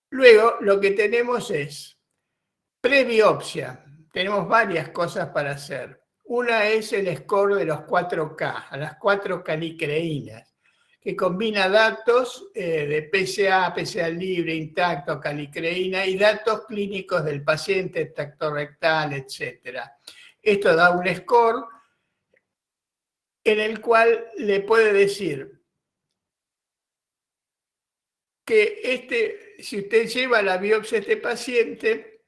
Luego, lo que tenemos es prebiopsia. Tenemos varias cosas para hacer. Una es el score de los 4K, a las 4 calicreínas, que combina datos de PSA, PSA libre, intacto, calicreína, y datos clínicos del paciente, tacto rectal, etc. Esto da un score en el cual le puede decir que si usted lleva la biopsia a este paciente,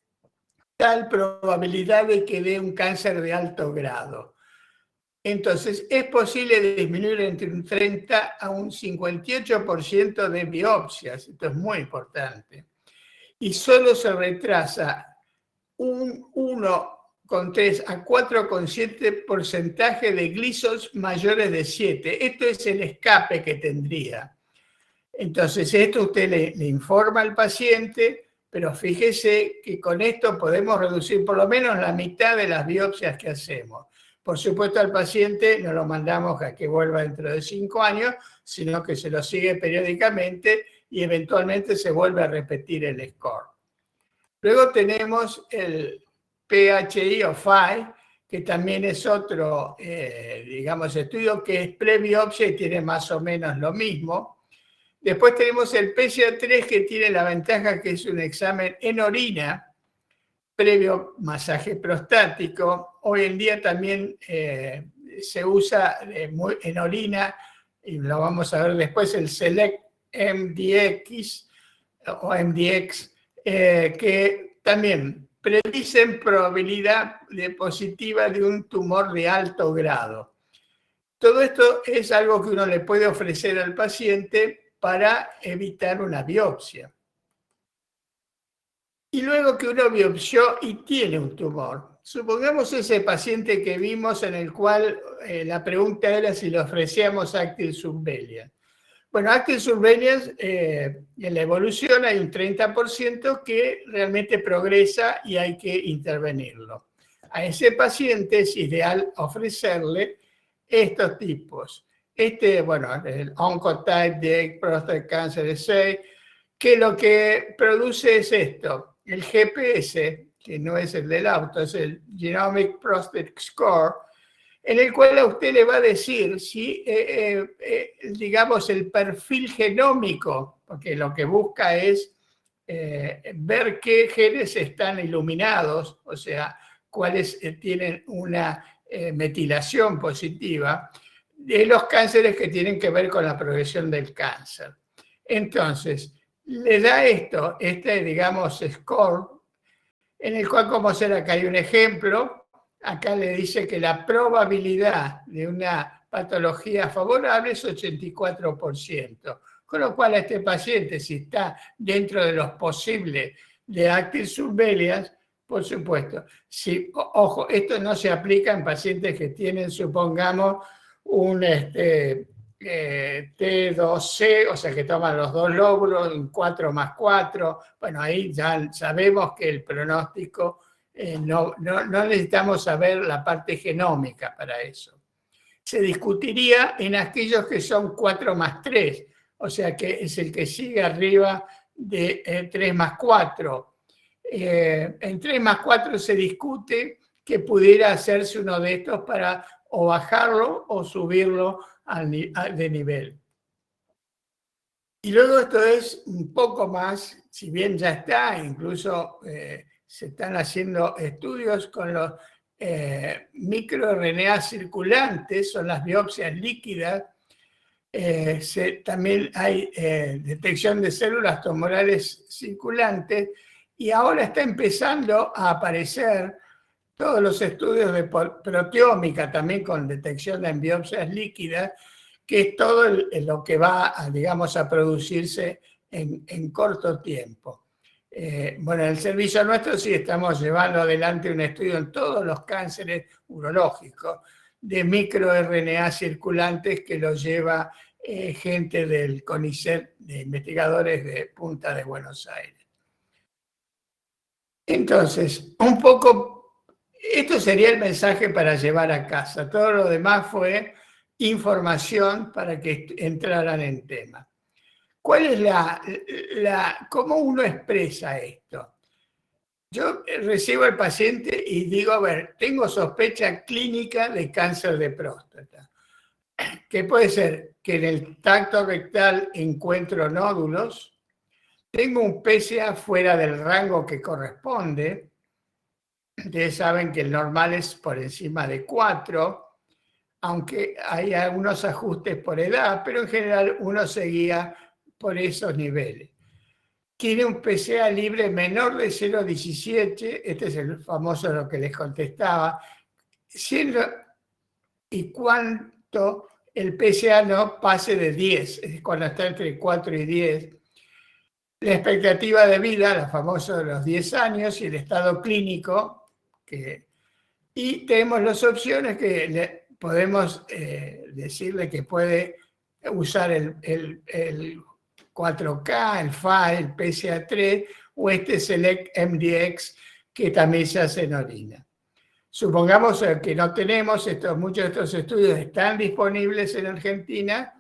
tal probabilidad de que dé un cáncer de alto grado. Entonces, es posible disminuir entre un 30 a un 58% de biopsias. Esto es muy importante. Y solo se retrasa un 1,3 a 4,7% de glisos mayores de 7. Esto es el escape que tendría. Entonces, esto usted le informa al paciente, pero fíjese que con esto podemos reducir por lo menos la mitad de las biopsias que hacemos. Por supuesto, al paciente no lo mandamos a que vuelva dentro de 5 años, sino que se lo sigue periódicamente y eventualmente se vuelve a repetir el score. Luego tenemos el PHI o PHI, que también es otro, digamos, estudio que es prebiopsia y tiene más o menos lo mismo. Después tenemos el PSA3, que tiene la ventaja que es un examen en orina, previo masaje prostático. Hoy en día también se usa en orina, y lo vamos a ver después, el Select MDX o MDX, que también predicen probabilidad positiva de un tumor de alto grado. Todo esto es algo que uno le puede ofrecer al paciente para evitar una biopsia. Y luego que uno biopsió y tiene un tumor. Supongamos ese paciente que vimos en el cual la pregunta era si le ofrecíamos Active Surveillance. Bueno, Active Surveillance, en la evolución hay un 30% que realmente progresa y hay que intervenirlo. A ese paciente es ideal ofrecerle estos tipos. Bueno, el Oncotype de Prostate Cancer Assay, que lo que produce es esto, el GPS, que no es el del auto, es el Genomic Prostate Score, en el cual a usted le va a decir si, digamos, el perfil genómico, porque lo que busca es ver qué genes están iluminados, o sea, cuáles tienen una metilación positiva, de los cánceres que tienen que ver con la progresión del cáncer. Entonces, le da digamos, score, en el cual, como será, acá hay un ejemplo, acá le dice que la probabilidad de una patología favorable es 84%, con lo cual a este paciente, si está dentro de los posibles de Active Surveillance, por supuesto, si, ojo, esto no se aplica en pacientes que tienen, supongamos, un T2C, o sea que toman los dos lóbulos, un 4+4, bueno, ahí ya sabemos que el pronóstico, no necesitamos saber la parte genómica para eso. Se discutiría en aquellos que son 4+3, o sea que es el que sigue arriba de 3+4. En 3+4 se discute que pudiera hacerse uno de estos para o bajarlo o subirlo de nivel. Y luego esto es un poco más, si bien ya está, incluso se están haciendo estudios con los microRNA circulantes, son las biopsias líquidas. También hay detección de células tumorales circulantes, y ahora está empezando a aparecer todos los estudios de proteómica, también con detección en biopsias líquidas, que es todo lo que va, digamos, a producirse en corto tiempo. Bueno, en el servicio nuestro sí estamos llevando adelante un estudio en todos los cánceres urológicos de microRNA circulantes que lo lleva gente del CONICET, de investigadores de Punta de Buenos Aires. Entonces, un poco, esto sería el mensaje para llevar a casa. Todo lo demás fue información para que entraran en tema. ¿Cuál es cómo uno expresa esto? Yo recibo al paciente y digo, a ver, tengo sospecha clínica de cáncer de próstata. ¿Qué puede ser? Que en el tracto rectal encuentro nódulos, tengo un PSA fuera del rango que corresponde. Ustedes saben que el normal es por encima de 4, aunque hay algunos ajustes por edad, pero en general uno se guía por esos niveles. tiene un PSA libre menor de 0,17, este es el famoso lo que les contestaba, siendo y cuánto el PSA no pase de 10, es cuando está entre 4 y 10. La expectativa de vida, la famosa de los 10 años, y el estado clínico, y tenemos las opciones que podemos decirle que puede usar el 4K, el FA, el PSA3 o este Select MDX que también se hace en orina. Supongamos que no tenemos, muchos de estos estudios están disponibles en Argentina,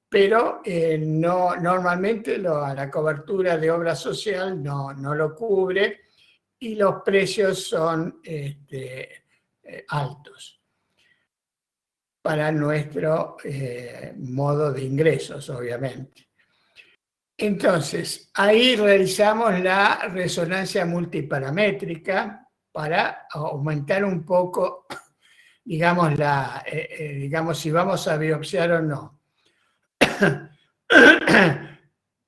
pero normalmente la cobertura de obra social no lo cubre y los precios son altos para nuestro modo de ingresos, obviamente. Entonces, ahí realizamos la resonancia multiparamétrica para aumentar un poco, digamos, digamos si vamos a biopsiar o no.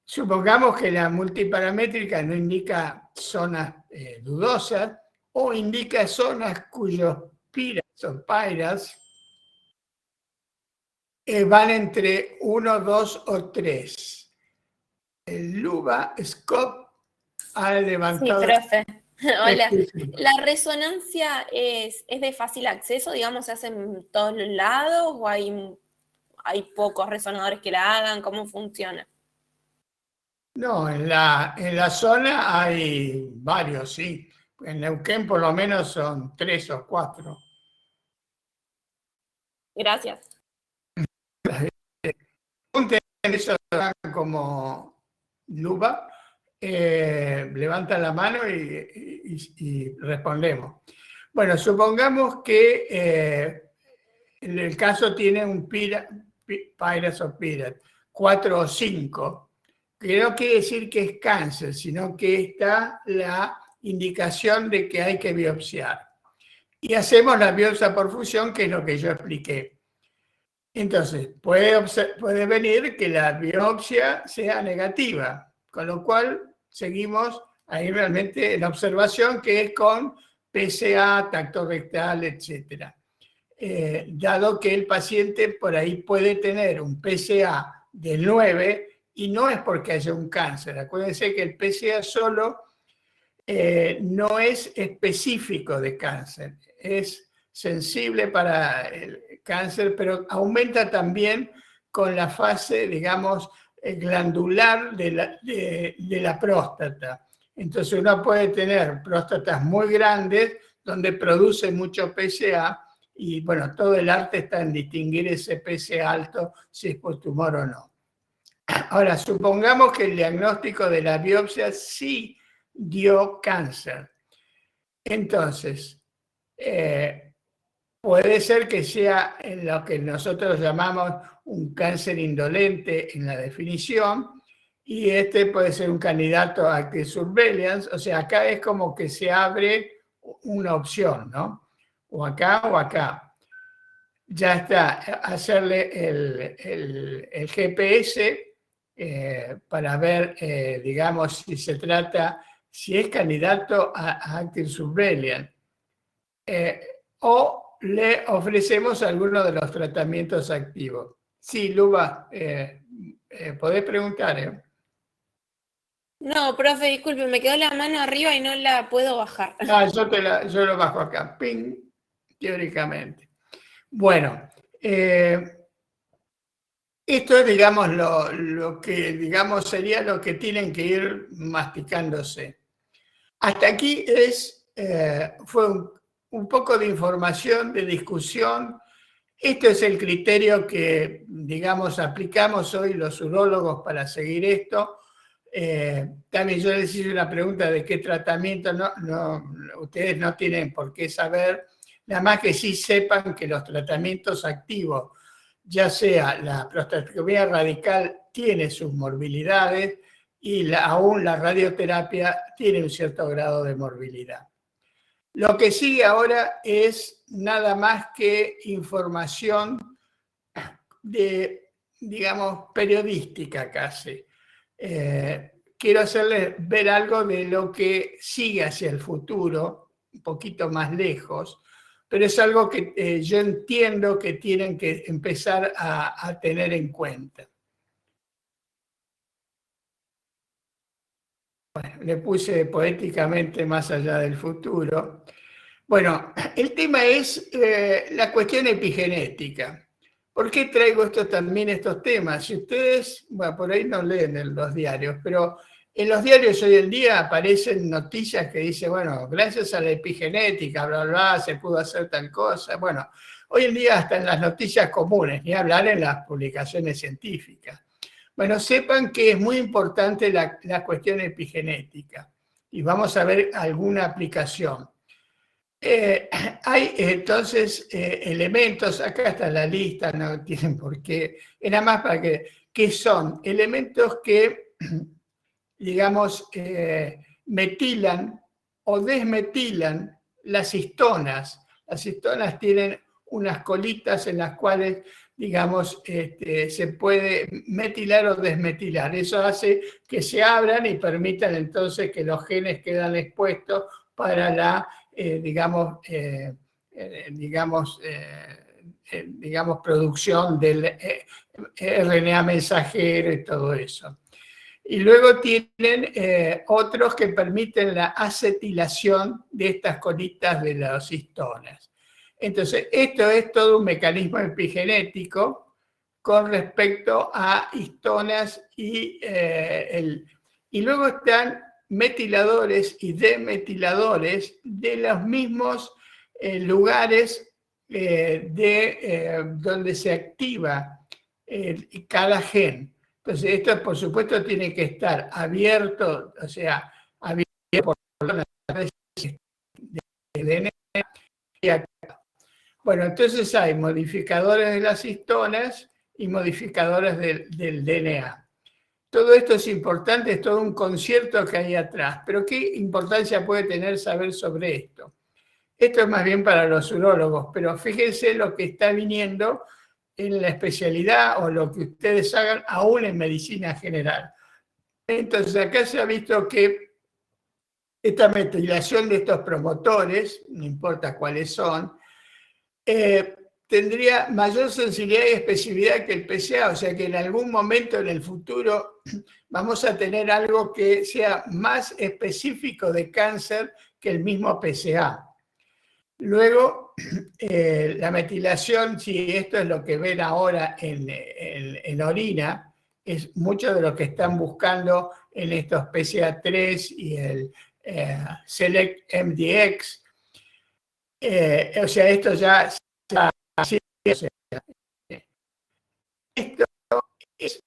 Supongamos que la multiparamétrica no indica zonas dudosas o indica zonas cuyos PIRAs o PIRAs van entre 1, 2 o 3. El Luba Scott ha levantado... Sí, profe. Hola. ¿La resonancia es de fácil acceso? Digamos, ¿se hace en todos los lados o hay pocos resonadores que la hagan? ¿Cómo funciona? No, en la zona hay varios, sí. En Neuquén por lo menos son 3 o 4. Gracias. Eso como Luba, levanta la mano y respondemos. Bueno, supongamos que en el caso tiene un PIRAS o PIRAT, 4 o 5, que no quiere decir que es cáncer, sino que está la indicación de que hay que biopsiar. Y hacemos la biopsia por fusión, que es lo que yo expliqué. Entonces, puede venir que la biopsia sea negativa, con lo cual seguimos ahí realmente en observación, que es con PSA, tacto rectal, etc. Dado que el paciente por ahí puede tener un PSA de 9 y no es porque haya un cáncer. Acuérdense que el PSA solo no es específico de cáncer, es sensible para el cáncer, pero aumenta también con la fase, digamos, glandular de la próstata. Entonces uno puede tener próstatas muy grandes donde produce mucho PSA y bueno, todo el arte está en distinguir ese PSA alto si es por tumor o no. Ahora, supongamos que el diagnóstico de la biopsia sí dio cáncer. Entonces, puede ser que sea en lo que nosotros llamamos un cáncer indolente en la definición, y este puede ser un candidato a active surveillance. O sea, acá es como que se abre una opción, ¿no? O acá o acá. Ya está, hacerle el GPS para ver, digamos, si es candidato a active surveillance. O le ofrecemos alguno de los tratamientos activos. Sí, Luba, podés preguntar, No, profe, disculpe, me quedó la mano arriba y no la puedo bajar. No, yo lo bajo acá, ping, teóricamente. Bueno, esto es, digamos, lo que, digamos, sería lo que tienen que ir masticándose. Hasta aquí fue un poco de información, de discusión. Esto es el criterio que, digamos, aplicamos hoy los urólogos para seguir esto. También yo les hice una pregunta de qué tratamiento, ustedes no tienen por qué saber, nada más que sí sepan que los tratamientos activos, ya sea la prostatectomía radical, tiene sus morbilidades y aún la radioterapia tiene un cierto grado de morbilidad. Lo que sigue ahora es nada más que información digamos, periodística casi. quiero hacerles ver algo de lo que sigue hacia el futuro, un poquito más lejos, pero es algo que yo entiendo que tienen que empezar a tener en cuenta. Bueno, le puse poéticamente más allá del futuro. Bueno, el tema es la cuestión epigenética. ¿Por qué traigo estos temas? Si ustedes, bueno, por ahí no leen en los diarios, pero en los diarios hoy en día aparecen noticias que dicen, bueno, gracias a la epigenética, bla, bla, se pudo hacer tal cosa. Bueno, hoy en día hasta en las noticias comunes, ni hablar en las publicaciones científicas. Bueno, sepan que es muy importante la cuestión epigenética y vamos a ver alguna aplicación. Hay entonces elementos, acá está la lista, no tienen por qué, es nada más para que son elementos que, digamos, metilan o desmetilan las histonas. Las histonas tienen unas colitas en las cuales, digamos, se puede metilar o desmetilar. Eso hace que se abran y permitan entonces que los genes quedan expuestos para la, digamos, producción del RNA mensajero y todo eso. Y luego tienen otros que permiten la acetilación de estas colitas de las histonas. Entonces, esto es todo un mecanismo epigenético con respecto a histonas y luego están metiladores y demetiladores de los mismos lugares donde se activa cada gen. Entonces, esto por supuesto tiene que estar abierto, o sea, abierto por las redes de DNA y acá. Bueno, entonces hay modificadores de las histonas y modificadores del DNA. Todo esto es importante, es todo un concierto que hay atrás. Pero ¿qué importancia puede tener saber sobre esto? Esto es más bien para los urólogos, pero fíjense lo que está viniendo en la especialidad o lo que ustedes hagan aún en medicina general. Entonces acá se ha visto que esta metilación de estos promotores, no importa cuáles son, tendría mayor sensibilidad y especificidad que el PSA, o sea que en algún momento en el futuro vamos a tener algo que sea más específico de cáncer que el mismo PSA. Luego, la metilación, si esto es lo que ven ahora en orina, es mucho de lo que están buscando en estos PSA3 y el Select MDX. O sea, esto ya está así. O sea, esto es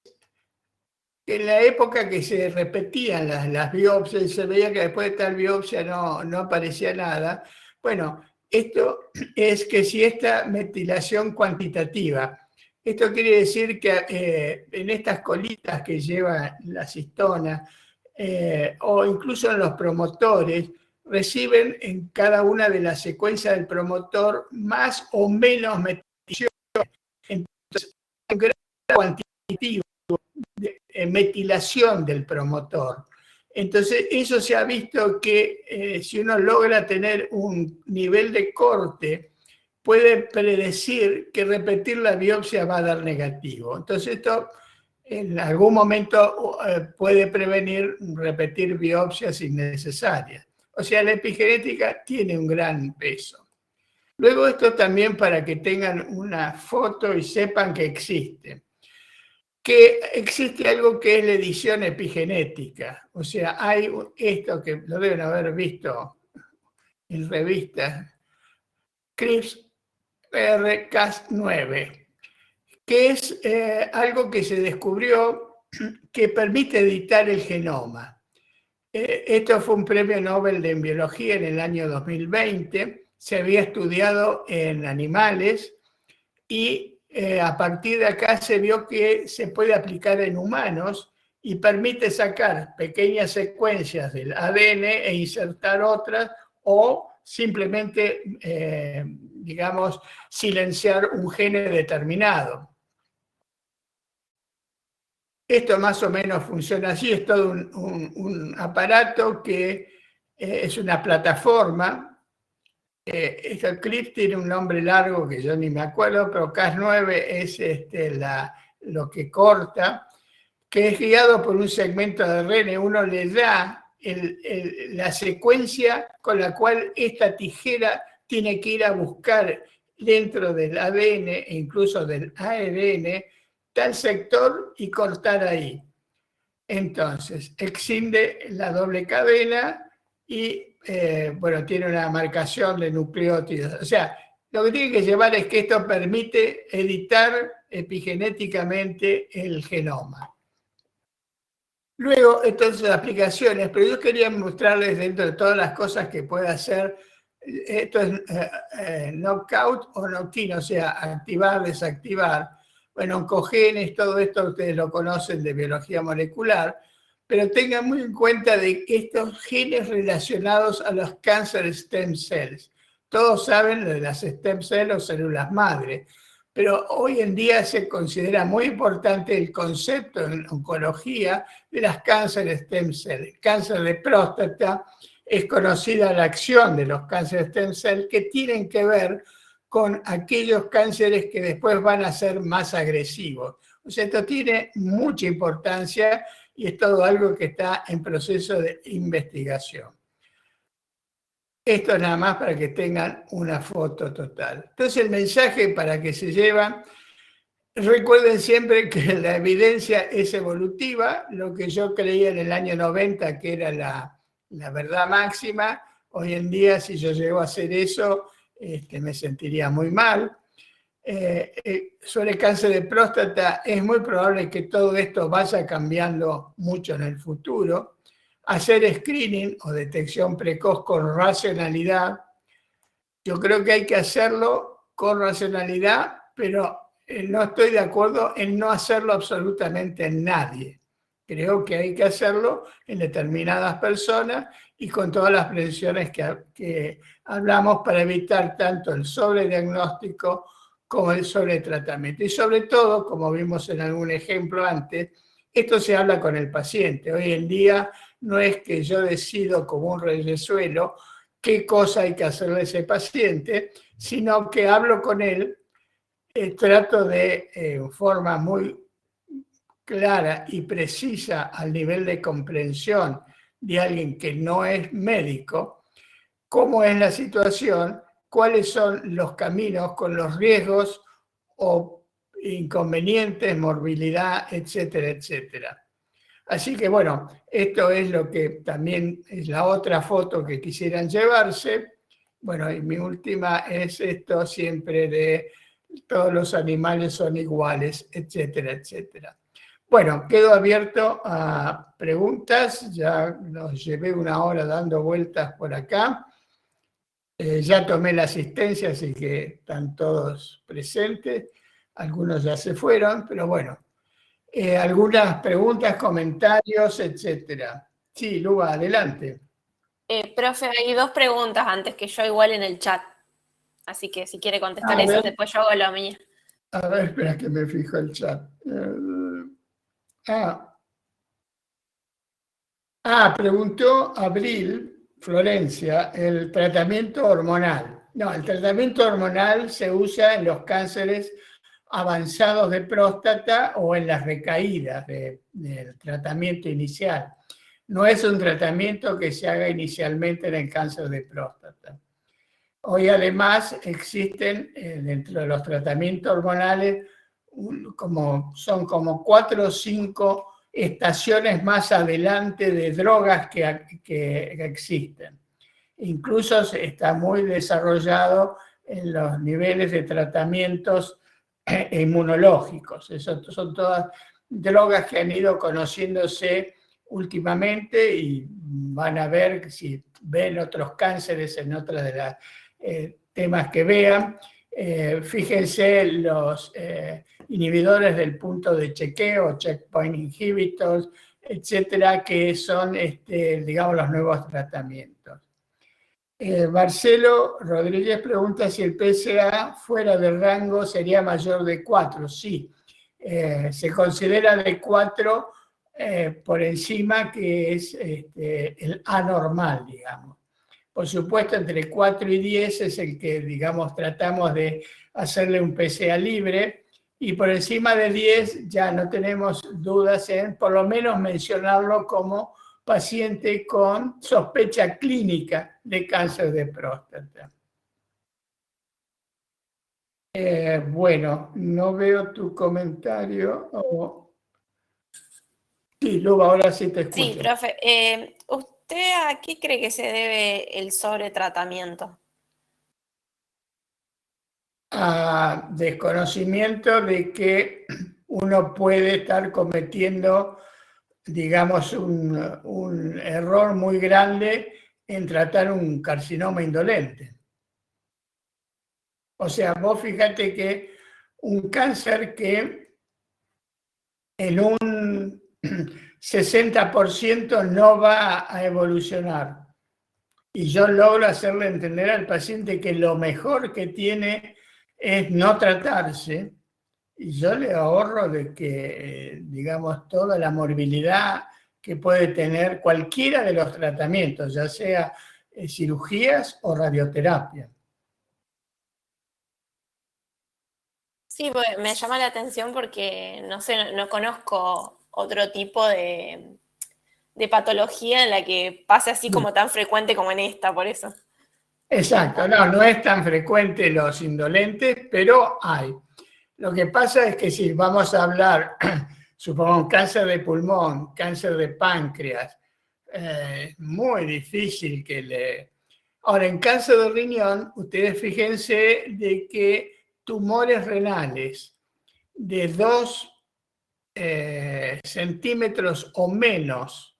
en la época que se repetían las biopsias y se veía que después de tal biopsia no aparecía nada. Bueno, esto es que si esta metilación cuantitativa, esto quiere decir que en estas colitas que llevan las histonas o incluso en los promotores, reciben en cada una de las secuencias del promotor más o menos metilación. Entonces, un grado cuantitativo de metilación del promotor. Entonces, eso se ha visto que si uno logra tener un nivel de corte, puede predecir que repetir la biopsia va a dar negativo. Entonces, esto en algún momento puede prevenir repetir biopsias innecesarias. O sea, la epigenética tiene un gran peso. Luego, esto también para que tengan una foto y sepan que existe. Que existe algo que es la edición epigenética. O sea, hay esto que lo deben haber visto en revistas, CRISPR-Cas9, que es algo que se descubrió que permite editar el genoma. Esto fue un premio Nobel de Biología en el año 2020, se había estudiado en animales y a partir de acá se vio que se puede aplicar en humanos y permite sacar pequeñas secuencias del ADN e insertar otras o simplemente, digamos, silenciar un gene determinado. Esto más o menos funciona así, es todo un aparato que es una plataforma. Este clip tiene un nombre largo que yo ni me acuerdo, pero Cas9 es lo que corta, que es guiado por un segmento de ARN. Uno le da la secuencia con la cual esta tijera tiene que ir a buscar dentro del ADN e incluso del ARN tal sector y cortar ahí. Entonces, extiende la doble cadena y, bueno, tiene una marcación de nucleótidos. O sea, lo que tiene que llevar es que esto permite editar epigenéticamente el genoma. Luego, entonces, aplicaciones, pero yo quería mostrarles dentro de todas las cosas que puede hacer. Esto es knockout o knock-in, o sea, activar, desactivar. Bueno, oncogenes, todo esto ustedes lo conocen de biología molecular, pero tengan muy en cuenta de estos genes relacionados a los cáncer stem cells. Todos saben lo de las stem cells o células madre, pero hoy en día se considera muy importante el concepto en oncología de las cáncer stem cells. El cáncer de próstata es conocida la acción de los cánceres stem cells que tienen que ver con aquellos cánceres que después van a ser más agresivos. O sea, esto tiene mucha importancia y es todo algo que está en proceso de investigación. Esto nada más para que tengan una foto total. Entonces el mensaje para que se llevan, recuerden siempre que la evidencia es evolutiva. Lo que yo creía en el año 90 que era la verdad máxima, hoy en día si yo llego a hacer eso, me sentiría muy mal. Sobre el cáncer de próstata es muy probable que todo esto vaya cambiando mucho en el futuro. Hacer screening o detección precoz con racionalidad, yo creo que hay que hacerlo con racionalidad, pero no estoy de acuerdo en no hacerlo absolutamente en nadie. Creo que hay que hacerlo en determinadas personas y con todas las prevenciones que hablamos para evitar tanto el sobrediagnóstico como el sobretratamiento. Y sobre todo, como vimos en algún ejemplo antes, esto se habla con el paciente. Hoy en día no es que yo decido como un reyesuelo qué cosa hay que hacerle a ese paciente, sino que hablo con él, trato de, en forma muy clara y precisa al nivel de comprensión de alguien que no es médico, cómo es la situación, cuáles son los caminos con los riesgos o inconvenientes, morbilidad, etcétera, etcétera. Así que bueno, esto es lo que también es la otra foto que quisieran llevarse. Bueno, y mi última es esto siempre de todos los animales son iguales, etcétera, etcétera. Bueno, quedo abierto a preguntas, ya nos llevé una hora dando vueltas por acá. Ya tomé la asistencia, así que están todos presentes. Algunos ya se fueron, pero bueno. Algunas preguntas, comentarios, etcétera. Sí, Luba, adelante. Profe, hay dos preguntas antes que yo igual en el chat. Así que si quiere contestar esas, después yo hago la mía. A ver, espera que me fijo el chat. Preguntó Abril, Florencia, el tratamiento hormonal. No, el tratamiento hormonal se usa en los cánceres avanzados de próstata o en las recaídas del tratamiento inicial. No es un tratamiento que se haga inicialmente en el cáncer de próstata. Hoy además existen dentro de los tratamientos hormonales son como 4 o 5 estaciones más adelante de drogas que existen. Incluso está muy desarrollado en los niveles de tratamientos inmunológicos. Eso son todas drogas que han ido conociéndose últimamente y van a ver si ven otros cánceres en otras de las temas que vean. Fíjense los inhibidores del punto de chequeo, checkpoint inhibitors, etcétera, que son, digamos, los nuevos tratamientos. Marcelo Rodríguez pregunta si el PSA fuera del rango sería mayor de 4. Sí, se considera de 4 por encima, que es el anormal, digamos. Por supuesto, entre 4 y 10 es el que, digamos, tratamos de hacerle un PCA libre, y por encima de 10 ya no tenemos dudas en, por lo menos, mencionarlo como paciente con sospecha clínica de cáncer de próstata. Bueno, no veo tu comentario. Sí, Luba, ahora sí te escucho. Sí, profe. ¿Usted a qué cree que se debe el sobretratamiento? A desconocimiento de que uno puede estar cometiendo, digamos, un error muy grande en tratar un carcinoma indolente. O sea, vos fíjate que un cáncer que en un 60% no va a evolucionar, y yo logro hacerle entender al paciente que lo mejor que tiene es no tratarse, y yo le ahorro de que, digamos, toda la morbilidad que puede tener cualquiera de los tratamientos, ya sea cirugías o radioterapia. Sí, pues, me llama la atención porque, no sé, no conozco otro tipo de patología en la que pase así como tan frecuente como en esta, por eso. Exacto, no es tan frecuente los indolentes, pero hay. Lo que pasa es que si vamos a hablar, supongamos, cáncer de pulmón, cáncer de páncreas, muy difícil que le... Ahora, en cáncer de riñón, ustedes fíjense de que tumores renales de 2 centímetros o menos,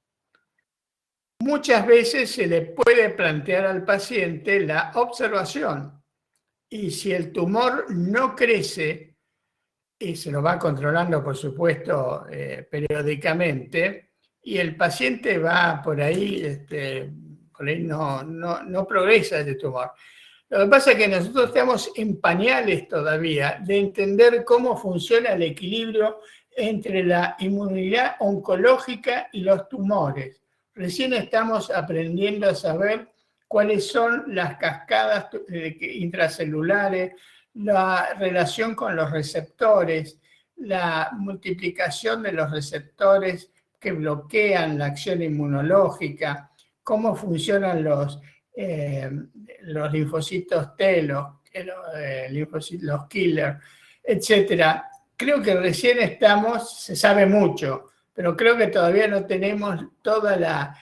muchas veces se le puede plantear al paciente la observación, y si el tumor no crece, y se lo va controlando, por supuesto, periódicamente, y el paciente va por ahí, no progresa ese tumor. Lo que pasa es que nosotros estamos en pañales todavía de entender cómo funciona el equilibrio entre la inmunidad oncológica y los tumores. Recién estamos aprendiendo a saber cuáles son las cascadas intracelulares, la relación con los receptores, la multiplicación de los receptores que bloquean la acción inmunológica, cómo funcionan los linfocitos T, los killers, etc. Creo que recién se sabe mucho, pero creo que todavía no tenemos toda la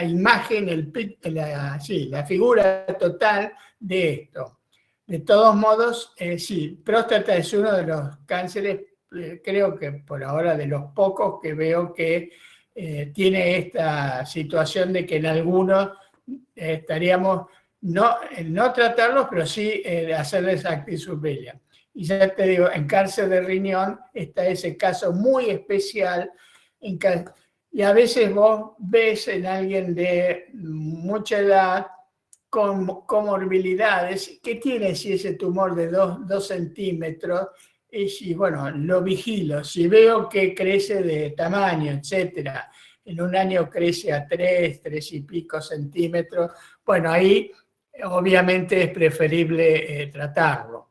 imagen, la figura total de esto. De todos modos, sí, próstata es uno de los cánceres, creo que por ahora de los pocos que veo que tiene esta situación de que en algunos estaríamos no tratarlos, pero sí hacerles active surveillance. Y ya te digo, en cáncer de riñón está ese caso muy especial, y a veces vos ves en alguien de mucha edad con comorbilidades, ¿qué tiene si ese tumor de 2 centímetros? Y si, bueno, lo vigilo, si veo que crece de tamaño, etcétera, en un año crece a 3 y pico centímetros, bueno, ahí obviamente es preferible tratarlo.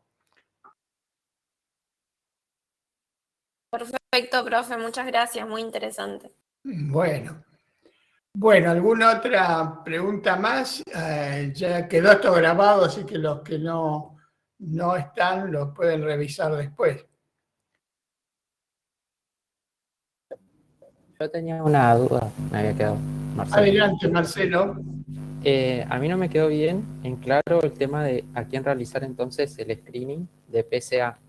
Perfecto, profe, muchas gracias, muy interesante. Bueno, ¿alguna otra pregunta más? Ya quedó esto grabado, así que los que no están lo pueden revisar después. Yo tenía una duda, me había quedado, Marcelo. Adelante, Marcelo. A mí no me quedó bien en claro el tema de a quién realizar entonces el screening de PSA.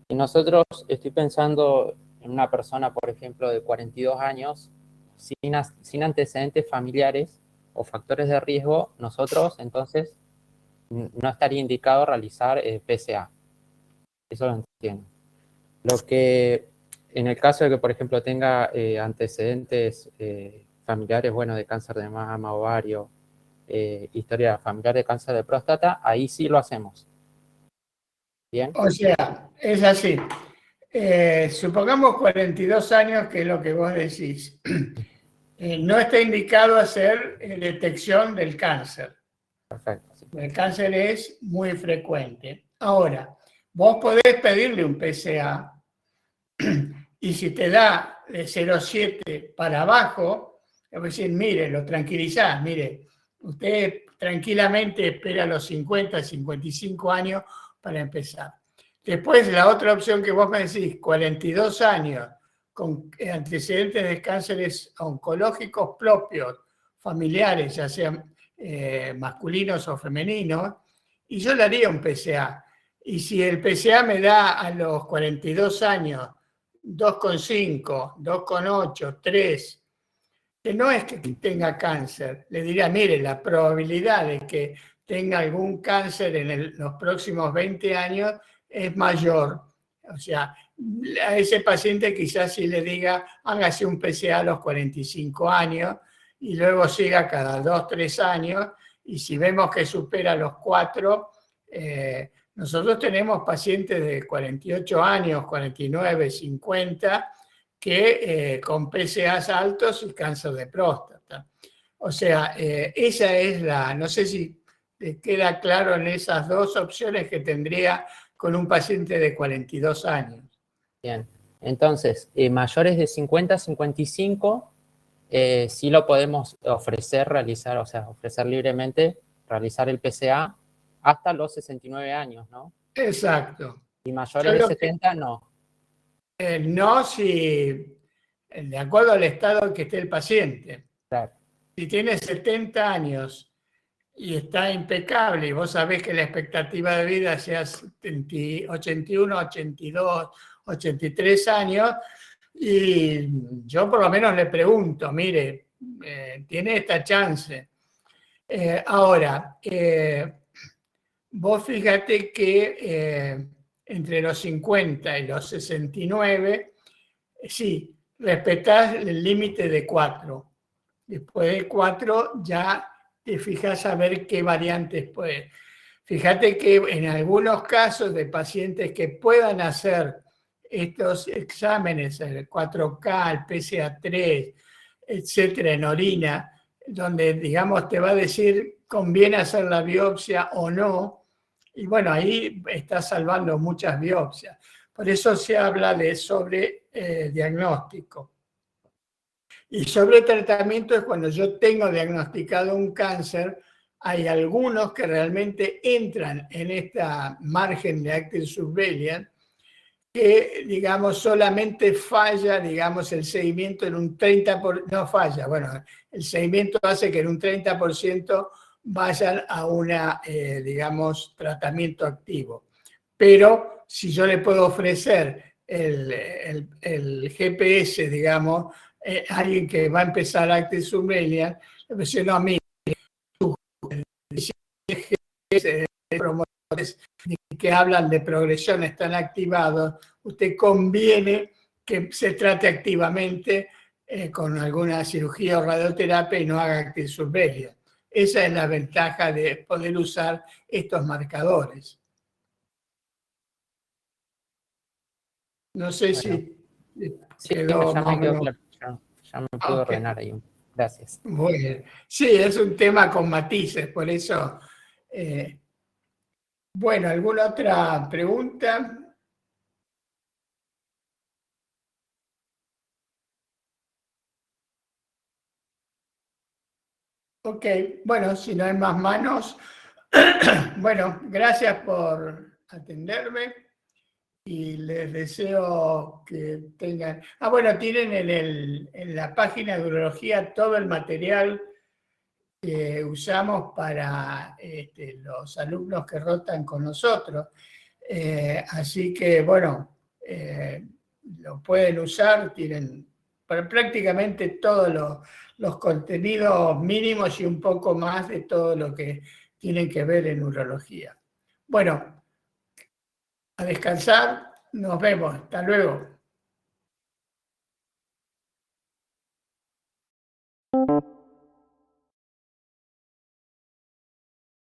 Y nosotros, estoy pensando en una persona, por ejemplo, de 42 años, sin antecedentes familiares o factores de riesgo, nosotros entonces no estaría indicado realizar PSA. Eso lo entiendo. Lo que, en el caso de que, por ejemplo, tenga antecedentes familiares, bueno, de cáncer de mama, ovario, historia familiar de cáncer de próstata, ahí sí lo hacemos. ¿Bien? O sea, es así. Supongamos 42 años, que es lo que vos decís. No está indicado hacer detección del cáncer. Perfecto. Sí. El cáncer es muy frecuente. Ahora, vos podés pedirle un PSA y si te da de 0,7 para abajo, es decir, mire, lo tranquilizás, mire, usted tranquilamente espera los 50, 55 años para empezar. Después, la otra opción que vos me decís, 42 años, con antecedentes de cánceres oncológicos propios, familiares, ya sean masculinos o femeninos, y yo le haría un PSA. Y si el PSA me da a los 42 años 2,5, 2,8, 3, que no es que tenga cáncer, le diría, mire, la probabilidad de que tenga algún cáncer en los próximos 20 años es mayor. O sea, a ese paciente quizás sí le diga, hágase un PSA a los 45 años y luego siga cada 2, 3 años, y si vemos que supera los 4, nosotros tenemos pacientes de 48 años, 49, 50, que con PSAs altos y cáncer de próstata. O sea, esa es no sé si te queda claro en esas dos opciones que tendría con un paciente de 42 años. Bien, entonces, mayores de 50, 55, sí lo podemos realizar, o sea, ofrecer libremente, realizar el PSA hasta los 69 años, ¿no? Exacto. Y mayores de 70, no. No, si de acuerdo al estado en que esté el paciente. Claro. Si tiene 70 años y está impecable, y vos sabés que la expectativa de vida sea 81, 82, 83 años, y yo por lo menos le pregunto, mire, tiene esta chance. Ahora, vos fíjate que entre los 50 y los 69, sí, respetás el límite de 4. Después de 4 ya te fijas a ver qué variantes puede. Fíjate que en algunos casos de pacientes que puedan hacer estos exámenes, el 4K, el PSA3, etcétera, en orina, donde, digamos, te va a decir conviene hacer la biopsia o no, y bueno, ahí está salvando muchas biopsias. Por eso se habla de diagnóstico. Y sobre tratamiento es cuando yo tengo diagnosticado un cáncer, hay algunos que realmente entran en esta margen de active surveillance, que, digamos, solamente falla, digamos, el seguimiento en un 30%, no falla, bueno, el seguimiento hace que en un 30% vayan a una, digamos, tratamiento activo. Pero si yo le puedo ofrecer el GPS, digamos, alguien que va a empezar Active Surveillance, le dice, no, mire, promotores que hablan de progresión están activados, usted conviene que se trate activamente con alguna cirugía o radioterapia y no haga Active Surveillance. Esa es la ventaja de poder usar estos marcadores. No sé si quedó ya más me quedó o menos. claro. Ya me puedo ordenar ahí. Gracias. Muy bien. Sí, es un tema con matices, por eso. Bueno, ¿alguna otra pregunta? Ok, bueno, si no hay más manos, bueno, gracias por atenderme y les deseo que tengan... bueno, tienen en la página de urología todo el material que usamos para los alumnos que rotan con nosotros. Así que, bueno, lo pueden usar, tienen prácticamente todos los contenidos mínimos y un poco más de todo lo que tienen que ver en urología. Bueno, a descansar, nos vemos, hasta luego.